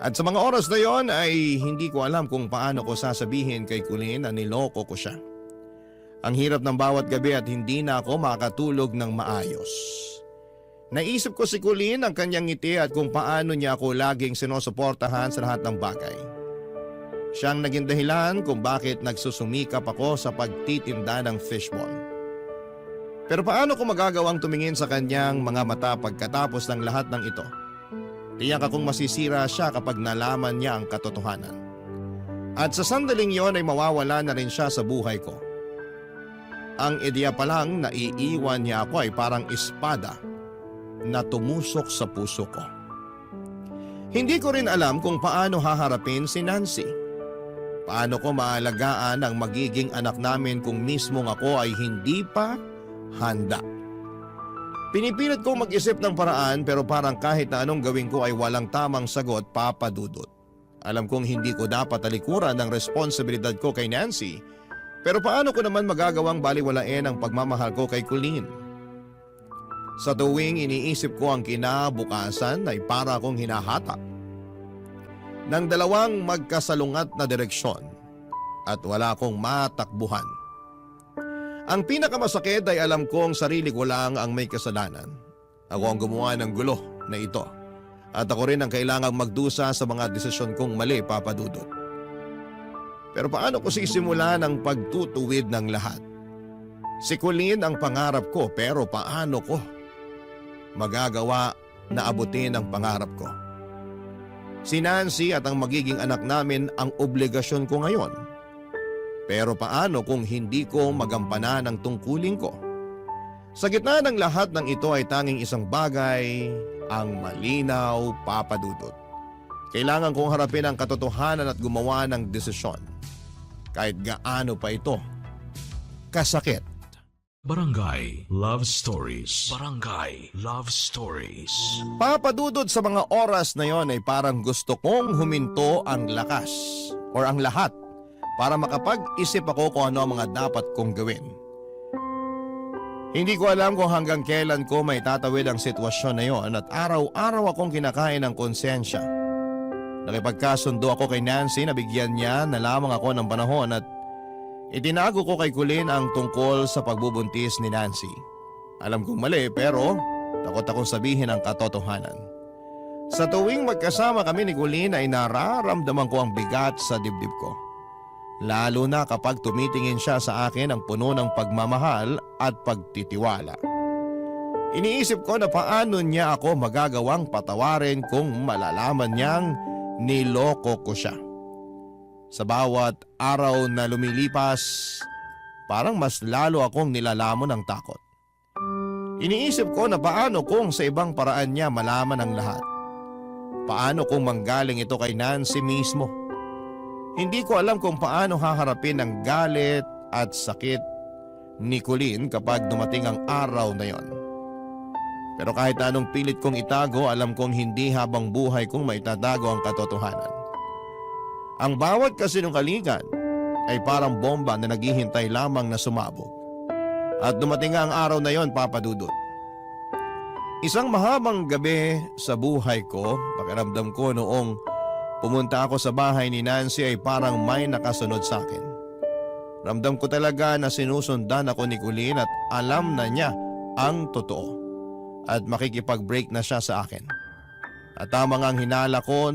At sa mga oras na yon ay hindi ko alam kung paano ko sasabihin kay Colleen na niloko ko siya. Ang hirap ng bawat gabi at hindi na ako makatulog ng maayos. Naisip ko si Colleen, ang kanyang ngiti at kung paano niya ako laging sinusuportahan sa lahat ng bagay. Siyang naging dahilan kung bakit nagsusumikap ako sa pagtitinda ng fishball. Pero paano ko magagawang tumingin sa kanyang mga mata pagkatapos ng lahat ng ito? Tiyak akong masisira siya kapag nalaman niya ang katotohanan. At sa sandaling yon ay mawawala na rin siya sa buhay ko. Ang ideya pa lang na iiwan niya ako ay parang espada na tumusok sa puso ko. Hindi ko rin alam kung paano haharapin si Nancy. Paano ko maalagaan ang magiging anak namin kung mismong ako ay hindi pa handa. Pinipilit ko mag-isip ng paraan pero parang kahit na anong gawin ko ay walang tamang sagot, papadudot. Alam kong hindi ko dapat talikuran ang responsibilidad ko kay Nancy Pero paano ko naman magagawang baliwalain ang pagmamahal ko kay Colleen? Sa tuwing iniisip ko ang kinabukasan ay para akong hinahatak ng dalawang magkasalungat na direksyon at wala akong matakbuhan. Ang pinakamasakit ay alam kong sarili ko lang ang may kasalanan. Ako ang gumawa ng gulo na ito at ako rin ang kailangang magdusa sa mga desisyon kong mali, Papa Dudut. Pero paano ko sisimulan ang pagtutuwid ng lahat? Si Colleen ang pangarap ko, pero paano ko magagawa na abutin ang pangarap ko? Si Nancy at ang magiging anak namin ang obligasyon ko ngayon. Pero paano kung hindi ko magampanan ang tungkulin ko? Sa gitna ng lahat ng ito ay tanging isang bagay ang malinaw, Papa Dudut. Kailangan kong harapin ang katotohanan at gumawa ng desisyon. Kahit gaano pa ito kasakit. Barangay Love Stories. Barangay Love Stories. Papa Dudut, sa mga oras na yon ay parang gusto kong huminto ang lakas or ang lahat para makapag-isip ako kung ano ang mga dapat kong gawin. Hindi ko alam kung hanggang kailan ko may tatawid ang sitwasyon na yon at araw-araw akong kinakain ng konsensya. Nakipagkasundo ako kay Nancy na bigyan niya na lamang ako ng panahon at itinago ko kay Colleen ang tungkol sa pagbubuntis ni Nancy. Alam kong mali pero takot akong sabihin ang katotohanan. Sa tuwing magkasama kami ni Colleen ay nararamdaman ko ang bigat sa dibdib ko. Lalo na kapag tumitingin siya sa akin ang puno ng pagmamahal at pagtitiwala. Iniisip ko na paano niya ako magagawang patawarin kung malalaman niyang niloko ko siya. Sa bawat araw na lumilipas, parang mas lalo akong nilalamon ng takot. Iniisip ko na paano kung sa ibang paraan niya malaman ang lahat. Paano kung manggaling ito kay Nancy mismo? Hindi ko alam kung paano haharapin ang galit at sakit ni Colleen kapag dumating ang araw na yon. Pero kahit anong pilit kong itago, alam kong hindi habang buhay kong maitatago ang katotohanan. Ang bawat kasinungalingan ay parang bomba na naghihintay lamang na sumabog. At dumating nga ang araw na yon, Papa Dudut. Isang mahabang gabi sa buhay ko, pakiramdam ko noong pumunta ako sa bahay ni Nancy ay parang may nakasunod sa akin. Ramdam ko talaga na sinusundan ako ni Colleen at alam na niya ang totoo. At makikipag-break na siya sa akin. At tamang ang hinala ko,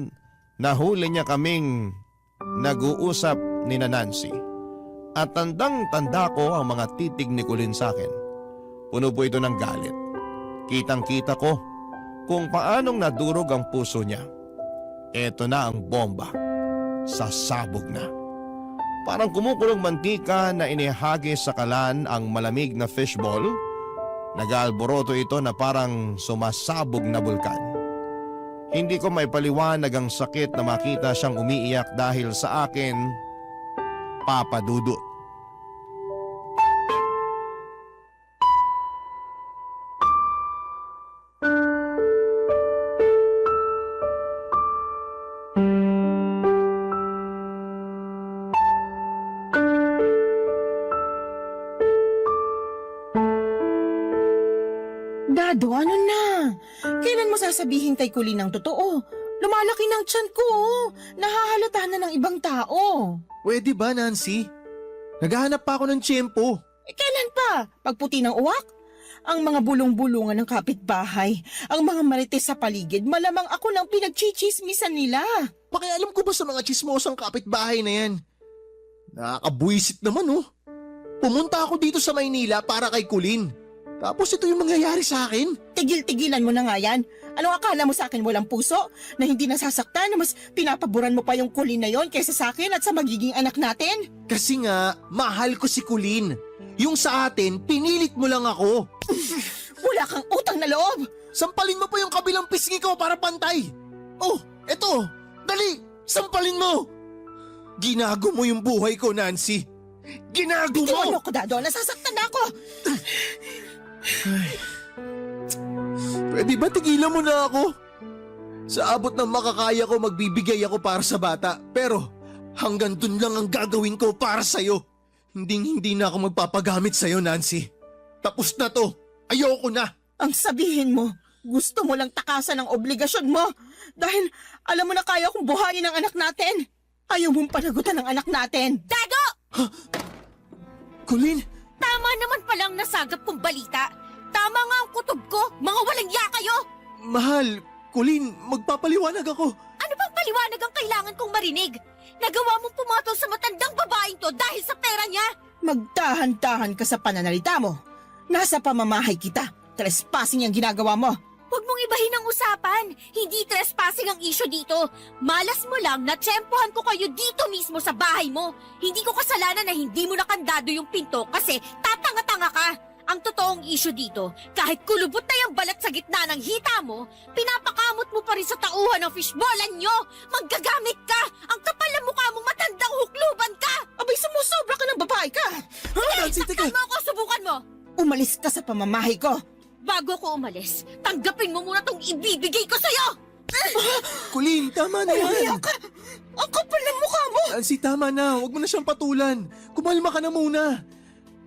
nahuli niya kaming nag-uusap ni Nancy. At tandang-tanda ko ang mga titig ni Colleen sa akin. Puno po ito ng galit. Kitang-kita ko kung paanong nadurog ang puso niya. Eto na ang bomba. Sasabog na. Parang kumukulong mantika na inihagis sa kalan ang malamig na fishball. Nag-aalboroto ito na parang sumasabog na bulkan. Hindi ko maipaliwanag ang sakit na makita siyang umiiyak dahil sa akin, Papa Dudut. Dado, ano na? Kailan mo sasabihin kay Colleen ang totoo? Lumalaki ng tiyan ko, oh. Nahahalata na ng ibang tao. Pwede ba, Nancy? Naghahanap pa ako ng tiyempo. Kailan pa? Pagputi ng uwak? Ang mga bulong-bulungan ng kapitbahay, ang mga marites sa paligid, malamang ako lang pinagchichismisan nila. Pakialam ko ba sa mga chismosang kapitbahay na yan? Nakakabuisit naman, oh. Pumunta ako dito sa Maynila para kay Colleen. Tapos ito yung mangyayari sa akin? Tigil-tigilan mo na nga yan. Anong akala mo sa akin walang puso? Na hindi nasasaktan na mas pinapaboran mo pa yung Colleen na yon kaysa sa akin at sa magiging anak natin? Kasi nga, mahal ko si Colleen. Yung sa atin, pinilit mo lang ako. Wala kang utang na loob! Sampalin mo pa yung kabilang pisngi ko para pantay. Oh, eto, dali, sampalin mo. Ginago mo yung buhay ko, Nancy. Ginago mo! Ano ko, Dado? Nasasaktan na ako! Pwede ba tigilan mo na ako? Sa abot ng makakaya ko, magbibigay ako para sa bata. Pero hanggang dun lang ang gagawin ko para sa'yo. Hindi na ako magpapagamit sa'yo, Nancy. Tapos na to. Ayoko na. Ang sabihin mo, gusto mo lang takasan ang obligasyon mo dahil alam mo na kaya kong buhayin ang anak natin. Ayaw mong panagutan ang anak natin. Dado! Colleen, Tama naman palang nasagap kong balita. Tama nga ang kutob ko. Mga walang ya kayo! mahal. Colleen, magpapaliwanag ako. Ano bang paliwanag ang kailangan kong marinig? Nagawa mong pumatol sa matandang babaeng to dahil sa pera niya? Magdahan-dahan ka sa pananalita mo. Nasa pamamahay kita. Trespassing ang ginagawa mo. Huwag mong ibahin ang usapan. Hindi trespassing ang issue dito. Malas mo lang na tsempohan ko kayo dito mismo sa bahay mo. Hindi ko kasalanan na hindi mo nakandado yung pinto kasi tatanga-tanga ka. Ang totoong issue dito, kahit kulubot na yung balat sa gitna ng hita mo, pinapakamot mo pa rin sa tauhan ng fishballan nyo. Manggagamit ka. Ang kapal na mukha mong matandang hukluban ka. Abay, sumusobra ka ng babae ka. Nancy, teka. Takpan mo ako, subukan mo. Umalis ka sa pamamahay ko. Bago ko umalis, tanggapin mo muna tong ibibigay ko sa'yo! Colleen, tama na yan. Ang kapal ng mukha mo. Nancy, tama na. Huwag mo na siyang patulan. Kumalma ka na muna.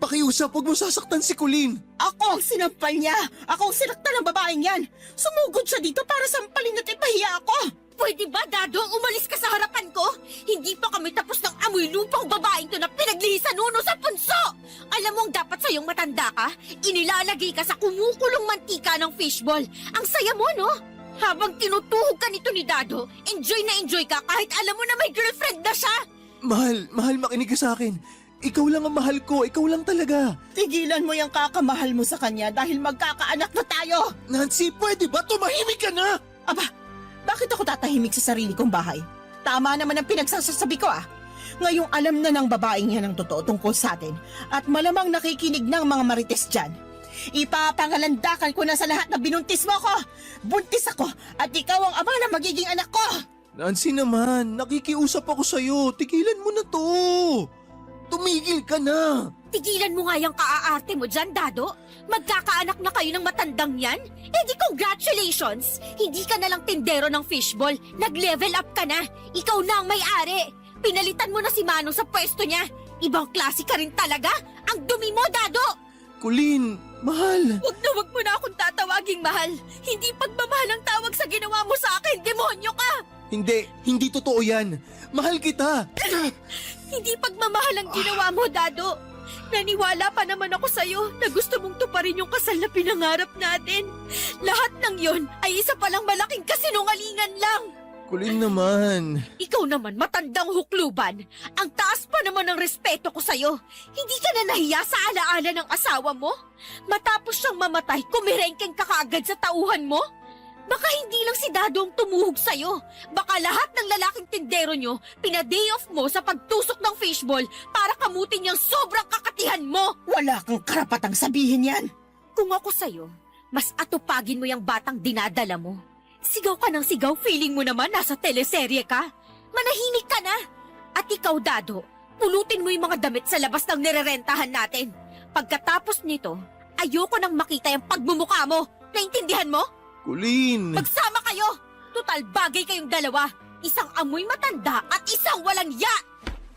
Pakiusap, huwag mo sasaktan si Colleen. Ako ang sinampal niya. Ako ang sinaktan ng babaeng yan. Sumugod siya dito para sampalin at ipahiya ako. Pwede ba, Dado, umalis ka sa harapan ko? Hindi pa kami tapos ng amoy lupang babaeng to na pinaglihisan nuno sa punso! Alam mong dapat sa'yong matanda ka? Inilalagay ka sa kumukulong mantika ng fishball. Ang saya mo, no? Habang tinutuhog ka nito ni Dado, enjoy na enjoy ka kahit alam mo na may girlfriend na siya! Mahal, makinig ka sa akin. Ikaw lang ang mahal ko. Ikaw lang talaga. Tigilan mo yung kakamahal mo sa kanya dahil magkakaanak na tayo. Nancy, pwede ba? Tumahimik ka na! Aba, bakit ako tatahimik sa sarili kong bahay? Tama naman ang pinagsasabi ko ah. Ngayong alam na ng babaeng yan ang totoo tungkol sa atin at malamang nakikinig ng mga marites dyan. Ipapangalandakan ko na sa lahat na binuntis mo ko. Buntis ako at ikaw ang ama na magiging anak ko. Nancy naman, nakikiusap ako sa'yo. Tigilan mo na to. Tumigil ka na. Tigilan mo nga yung kaaarte mo dyan, Dado. Magkakaanak na kayo ng matandang yan? Eh di congratulations! Hindi ka na lang tindero ng fishball. Nag-level up ka na. Ikaw na ang may-ari. Pinalitan mo na si Manong sa pwesto niya. Ibang klase ka rin talaga. Ang dumi mo, Dado! Colleen, mahal. Wag mo na akong tatawaging mahal. Hindi pagmamahal ang tawag sa ginawa mo sa akin. Demonyo ka! Hindi totoo yan. Mahal kita. Hindi pagmamahal ang ginawa mo, Dado. Naniwala pa naman ako sa'yo na gusto mong tuparin yung kasal na pinangarap natin. Lahat ng yon ay isa palang malaking kasinungalingan lang. Colleen naman. Ikaw naman, matandang hukluban. Ang taas pa naman ng respeto ko sa'yo. Hindi ka na nahiya sa alaala ng asawa mo? Matapos siyang mamatay, kumirengkeng ka kaagad sa tauhan mo? Baka hindi lang si Dado ang tumuhog sa'yo. Baka lahat ng lalaking tindero nyo, pina-day off mo sa pagtusok ng fishball para kamutin yung sobrang kakatihan mo. Wala kang karapatang sabihin yan. Kung ako sa'yo, mas atupagin mo yung batang dinadala mo. Sigaw ka ng sigaw, feeling mo naman nasa teleserye ka. Manahimik ka na. At ikaw, Dado, pulutin mo yung mga damit sa labas ng nirerentahan natin. Pagkatapos nito, ayoko nang makita yung pagmumukha mo. Naintindihan mo? Colleen. Magsama kayo! Total bagay kayong dalawa. Isang amoy matanda at isang walang ya!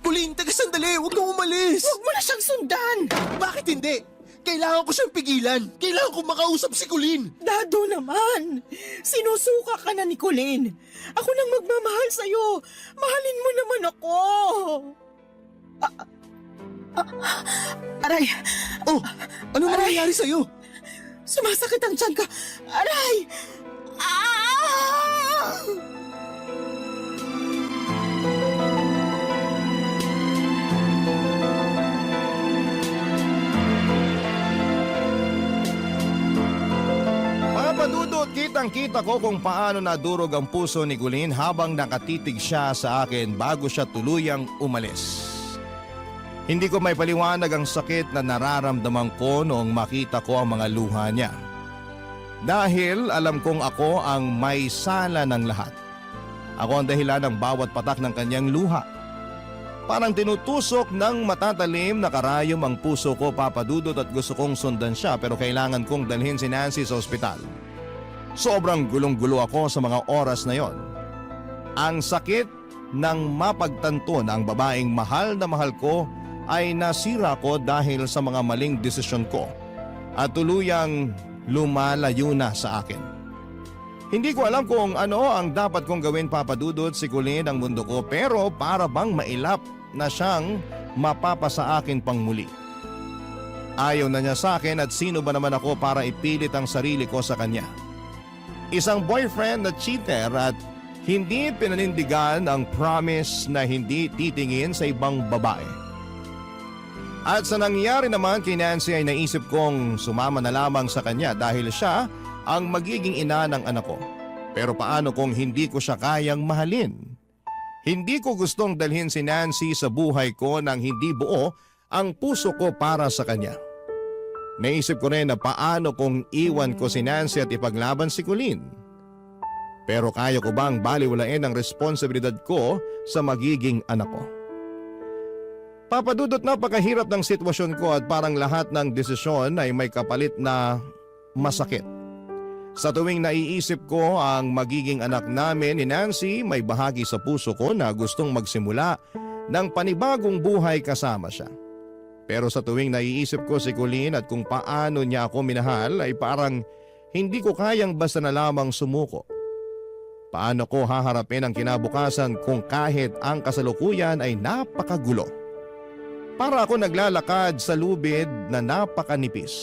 Colleen, taga sandali. Huwag kang umalis. Huwag mo na siyang sundan. Bakit hindi? Kailangan ko siyang pigilan. Kailangan ko makausap si Colleen. Dado naman. Sinusuka ka na ni Colleen. Ako nang magmamahal sa'yo. Mahalin mo naman ako. Aray. Oh, ano nangyayari sa'yo? Sumasakit ang tiyan ko. Aray! Ah! Mga padudot, kitang-kita ko kung paano nadurog ang puso ni Gulin habang nakatitig siya sa akin bago siya tuluyang umalis. Hindi ko may paliwanag ang sakit na nararamdaman ko noong makita ko ang mga luha niya. Dahil alam kong ako ang may sala ng lahat. Ako ang dahilan ng bawat patak ng kanyang luha. Parang tinutusok ng matatalim na karayom ang puso ko, papadudot, at gusto kong sundan siya pero kailangan kong dalhin si Nancy sa ospital. Sobrang gulong-gulo ako sa mga oras na yon. Ang sakit ng mapagtanto na ang babaeng mahal na mahal ko ay nasira ko dahil sa mga maling desisyon ko at tuluyang lumalayo na sa akin. Hindi ko alam kung ano ang dapat kong gawin, Papa Dudut, sikulin ang mundo ko, pero para bang mailap na siyang mapapasa akin pang muli. Ayaw na niya sa akin at sino ba naman ako para ipilit ang sarili ko sa kanya. Isang boyfriend na cheater at hindi pinanindigan ang promise na hindi titingin sa ibang babae. At sa nangyari naman kay Nancy ay naisip kong sumama na lamang sa kanya dahil siya ang magiging ina ng anak ko. Pero paano kung hindi ko siya kayang mahalin? Hindi ko gustong dalhin si Nancy sa buhay ko nang hindi buo ang puso ko para sa kanya. Naisip ko rin na paano kung iwan ko si Nancy at ipaglaban si Colleen. Pero kaya ko bang baliwalain ang responsibilidad ko sa magiging anak ko? Papadudot, napakahirap ng sitwasyon ko at parang lahat ng desisyon ay may kapalit na masakit. Sa tuwing naiisip ko ang magiging anak namin ni Nancy, may bahagi sa puso ko na gustong magsimula ng panibagong buhay kasama siya. Pero sa tuwing naiisip ko si Colleen at kung paano niya ako minahal ay parang hindi ko kayang basta na lamang sumuko. Paano ko haharapin ang kinabukasan kung kahit ang kasalukuyan ay napakagulo? Para ako naglalakad sa lubid na napakanipis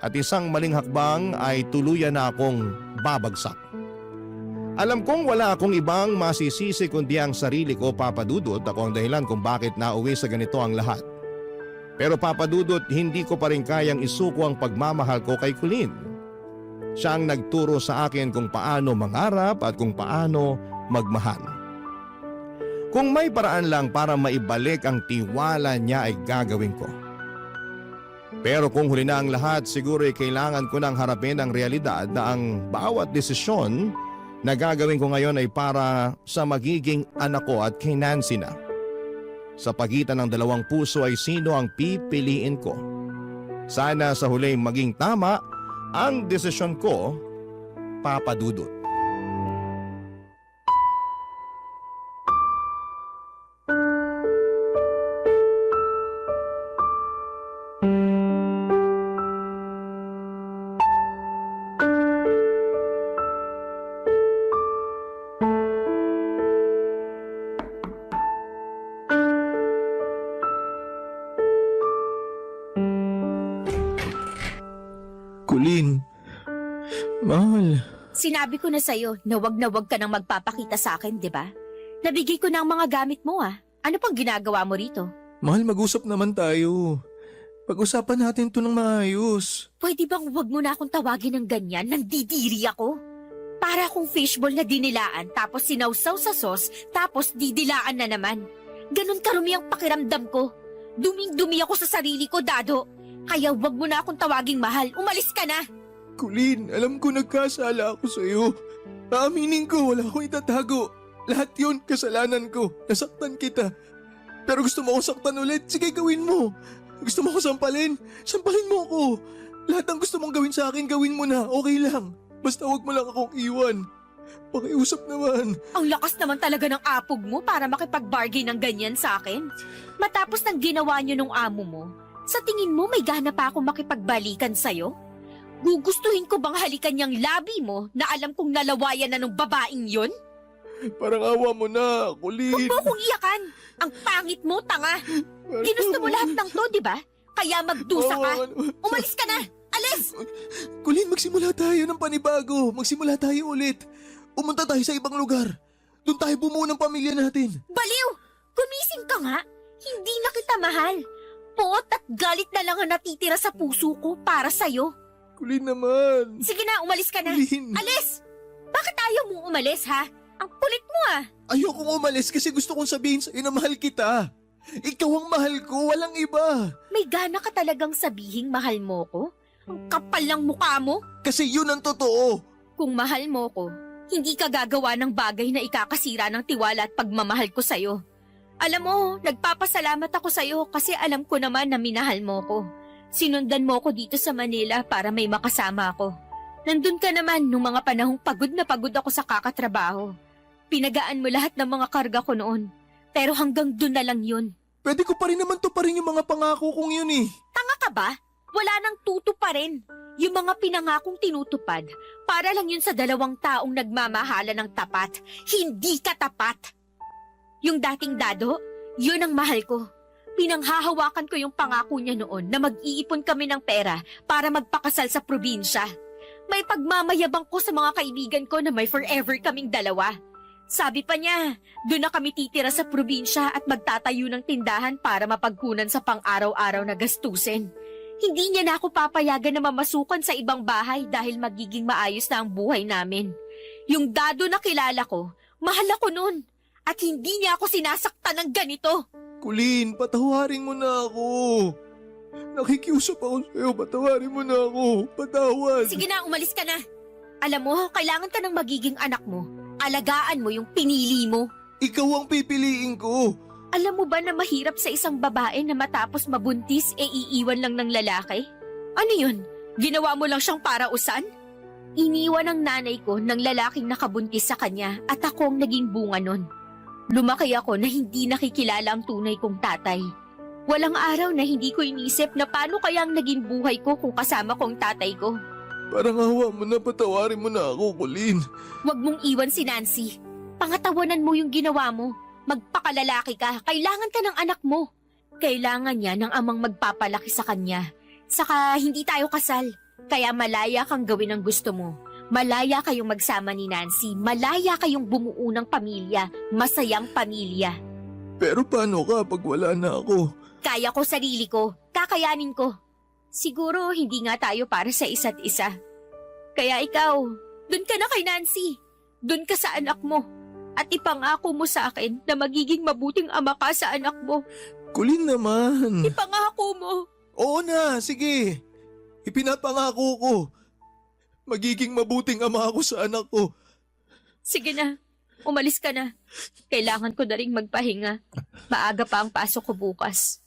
at isang maling hakbang ay tuluyan na akong babagsak. Alam kong wala akong ibang masisisi kundi ang sarili ko, Papa Dudut. Ako ang dahilan kung bakit nauwi sa ganito ang lahat. Pero Papa Dudut, hindi ko pa rin kayang isuko ang pagmamahal ko kay Colleen. Siya ang nagturo sa akin kung paano mangarap at kung paano magmahal. Kung may paraan lang para maibalik ang tiwala niya ay gagawin ko. Pero kung huli na ang lahat, siguro ay kailangan ko nang harapin ang realidad na ang bawat desisyon na gagawin ko ngayon ay para sa magiging anak ko at kay Nancy na. Sa pagitan ng dalawang puso ay sino ang pipiliin ko. Sana sa huli maging tama ang desisyon ko, Papa Dudut. Colleen, mahal. Sinabi ko na sa'yo na wag ka nang magpapakita sa akin, di ba? Nabigay ko na ang mga gamit mo ah. Ano pang ginagawa mo rito? Mahal, mag-usap naman tayo. Pag-usapan natin to ng maayos. Pwede bang wag mo na akong tawagin ng ganyan? Nandidiri ako. Para akong fishball na dinilaan tapos sinawsaw sa sauce tapos didilaan na naman. Ganon karumi ang pakiramdam ko. Duming-dumi ako sa sarili ko, Dado. Kaya wag mo na akong tawaging mahal. Umalis ka na. Colleen, alam ko nagkasala ako sa'yo. Aaminin ko, wala akong itatago. Lahat yun, kasalanan ko. Nasaktan kita. Pero gusto mo akong saktan ulit, sige gawin mo. Gusto mo ako sampalin? Sampalin mo ako. Lahat ng gusto mong gawin sa akin, gawin mo na. Okay lang. Basta wag mo lang akong iwan. Pakiusap naman. Ang lakas naman talaga ng apog mo para makipag-bargain ng ganyan sa akin. Matapos ng ginawa niyo nung amo mo, sa tingin mo may gana pa ako makipagbalikan sa'yo? Gugustuhin ko bang halikan niyang labi mo na alam kong nalawayan na nung babaeng yun? Parang awa mo na, Colleen. Huwag mo kong iyakan! Ang pangit mo, tanga! Ginusto mo lahat ng to, di ba? Kaya magdusa ka! Umalis ka na! Alis! Colleen, magsimula tayo ng panibago. Magsimula tayo ulit. Umunta tayo sa ibang lugar. Doon tayo bumuo ng pamilya natin. Baliw! Gumising ka nga! Hindi na kita mahal! Poot at galit na lang ang natitira sa puso ko para sa'yo. Colleen naman. Sige na, umalis ka na! Colleen. Alis! Bakit ayaw mo umalis, ha? Ang kulit mo, ah! Ayokong umalis kasi gusto kong sabihin sa'yo na mahal kita. Ikaw ang mahal ko, walang iba. May gana ka talagang sabihing mahal mo ko? Ang kapal ng mukha mo? Kasi yun ang totoo. Kung mahal mo ko, hindi ka gagawa ng bagay na ikakasira ng tiwala at pagmamahal ko sa'yo. Alam mo, nagpapasalamat ako sa'yo kasi alam ko naman na minahal mo ko. Sinundan mo ko dito sa Manila para may makasama ako. Nandun ka naman nung mga panahong pagod na pagod ako sa kakatrabaho. Pinagaan mo lahat ng mga karga ko noon. Pero hanggang dun na lang yun. Pwede ko pa rin naman to pa rin yung mga pangako kong yun eh. Tanga ka ba? Wala nang tutuparin. Yung mga pinangakong tinutupad, para lang yun sa dalawang taong nagmamahala ng tapat. Hindi ka tapat. Yung dating dado, yun ang mahal ko. Pinanghahawakan ko yung pangako niya noon na mag-iipon kami ng pera para magpakasal sa probinsya. May pagmamayabang ko sa mga kaibigan ko na may forever kaming dalawa. Sabi pa niya, doon na kami titira sa probinsya at magtatayo ng tindahan para mapagkunan sa pang-araw-araw na gastusin. Hindi niya na ako papayagan na mamasukan sa ibang bahay dahil magiging maayos na ang buhay namin. Yung dado na kilala ko, mahal ako noon. At hindi niya ako sinasaktan ng ganito. Kulin, patawarin mo na ako. Nakikiusap ako sa'yo, patawarin mo na ako. Patawad. Sige na, umalis ka na. Alam mo, kailangan ka ng magiging anak mo. Alagaan mo yung pinili mo. Ikaw ang pipiliin ko. Alam mo ba na mahirap sa isang babae na matapos mabuntis iiwan lang ng lalaki? Ano yun? Ginawa mo lang siyang parausan? Iniwan ng nanay ko ng lalaking nakabuntis sa kanya at ako ang naging bunga nun. Lumaki ako na hindi nakikilala ang tunay kong tatay. Walang araw na hindi ko inisip na paano kaya ang naging buhay ko kung kasama ko ang tatay ko. Parang awa mo na, patawarin mo na ako, Kulin. Huwag mong iwan si Nancy. Pangatawanan mo yung ginawa mo. Magpakalalaki ka, kailangan ka ng anak mo. Kailangan niya ng amang magpapalaki sa kanya. Saka hindi tayo kasal, kaya malaya kang gawin ang gusto mo. Malaya kayong magsama ni Nancy, malaya kayong bumuo ng pamilya, masayang pamilya. Pero paano ka pag wala na ako? Kaya ko sarili ko, kakayanin ko. Siguro hindi nga tayo para sa isa't isa. Kaya ikaw, dun ka na kay Nancy. Dun ka sa anak mo. At ipangako mo sa akin na magiging mabuting ama ka sa anak mo. Kulin naman. Ipangako mo. Oo na, sige. Ipinapangako ko. Magiging mabuting ama ako sa anak ko. Sige na, umalis ka na. Kailangan ko na rin magpahinga. Maaga pa ang pasok ko bukas.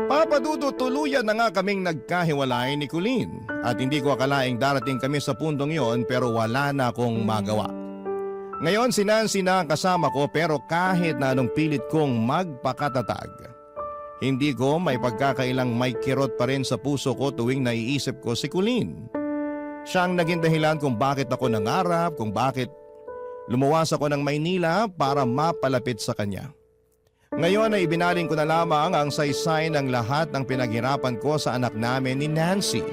Papadudo, tuluyan na nga kaming nagkahiwalay ni Colleen at hindi ko akalaing darating kami sa puntong yon pero wala na akong magawa. Ngayon si Nancy na ang kasama ko pero kahit na anong pilit kong magpakatatag, hindi ko may pagkakailang may kirot pa rin sa puso ko tuwing naiisip ko si Colleen. Siya ang naging dahilan kung bakit ako nangarap, kung bakit lumuwas ako ng Maynila para mapalapit sa kanya. Ngayon ay ibinaling ko na lamang ang saysay ng lahat ng pinaghirapan ko sa anak namin ni Nancy.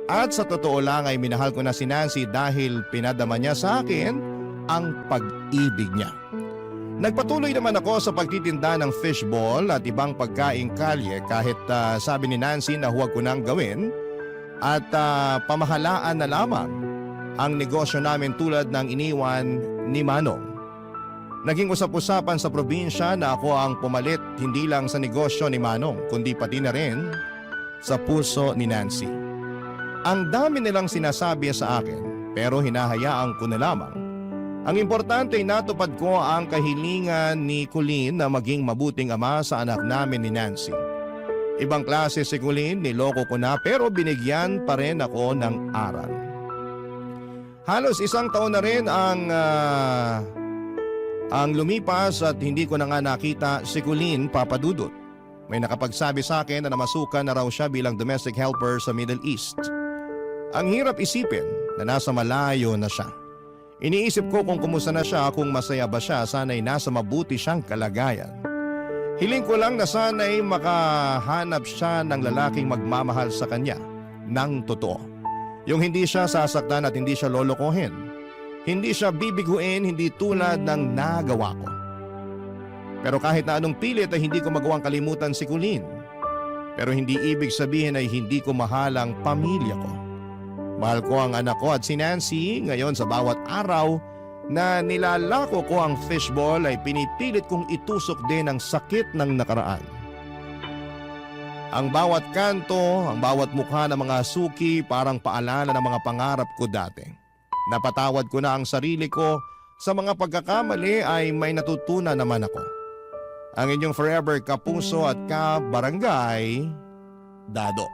At sa totoo lang ay minahal ko na si Nancy dahil pinadama niya sa akin ang pag-ibig niya. Nagpatuloy naman ako sa pagtitinda ng fishball at ibang pagkaing kalye kahit sabi ni Nancy na huwag ko nang gawin at pamahalaan na lamang ang negosyo namin tulad ng iniwan ni Manong. Naging usap-usapan sa probinsya na ako ang pumalit hindi lang sa negosyo ni Manong kundi pati na rin sa puso ni Nancy. Ang dami nilang sinasabi sa akin pero hinahayaan ko na lamang. Ang importante ay natupad ko ang kahilingan ni Colleen na maging mabuting ama sa anak namin ni Nancy. Ibang klase si Colleen, niloko ko na pero binigyan pa rin ako ng aral. Halos isang taon na rin ang lumipas at hindi ko na nga nakita si Colleen, Papadudot. May nakapagsabi sa akin na namasukan na raw siya bilang domestic helper sa Middle East. Ang hirap isipin na nasa malayo na siya. Iniisip ko kung kumusta na siya, kung masaya ba siya, sana'y nasa mabuti siyang kalagayan. Hiling ko lang na sana'y makahanap siya ng lalaking magmamahal sa kanya ng totoo. Yung hindi siya sasaktan at hindi siya lolokohin. Hindi siya bibiguin, hindi tulad ng nagawa ko. Pero kahit na anong pilit ay hindi ko magawang kalimutan si Colleen. Pero hindi ibig sabihin ay hindi ko mahal ang pamilya ko. Mahal ko ang anak ko at si Nancy. Ngayon sa bawat araw na nilalako ko ang fishball ay pinipilit kong itusok din ang sakit ng nakaraan. Ang bawat kanto, ang bawat mukha ng mga suki parang paalala ng mga pangarap ko dati. Napatawad ko na ang sarili ko Sa mga pagkakamali ay may natutunan naman ako. Ang inyong forever kapuso at kabarangay, Dado.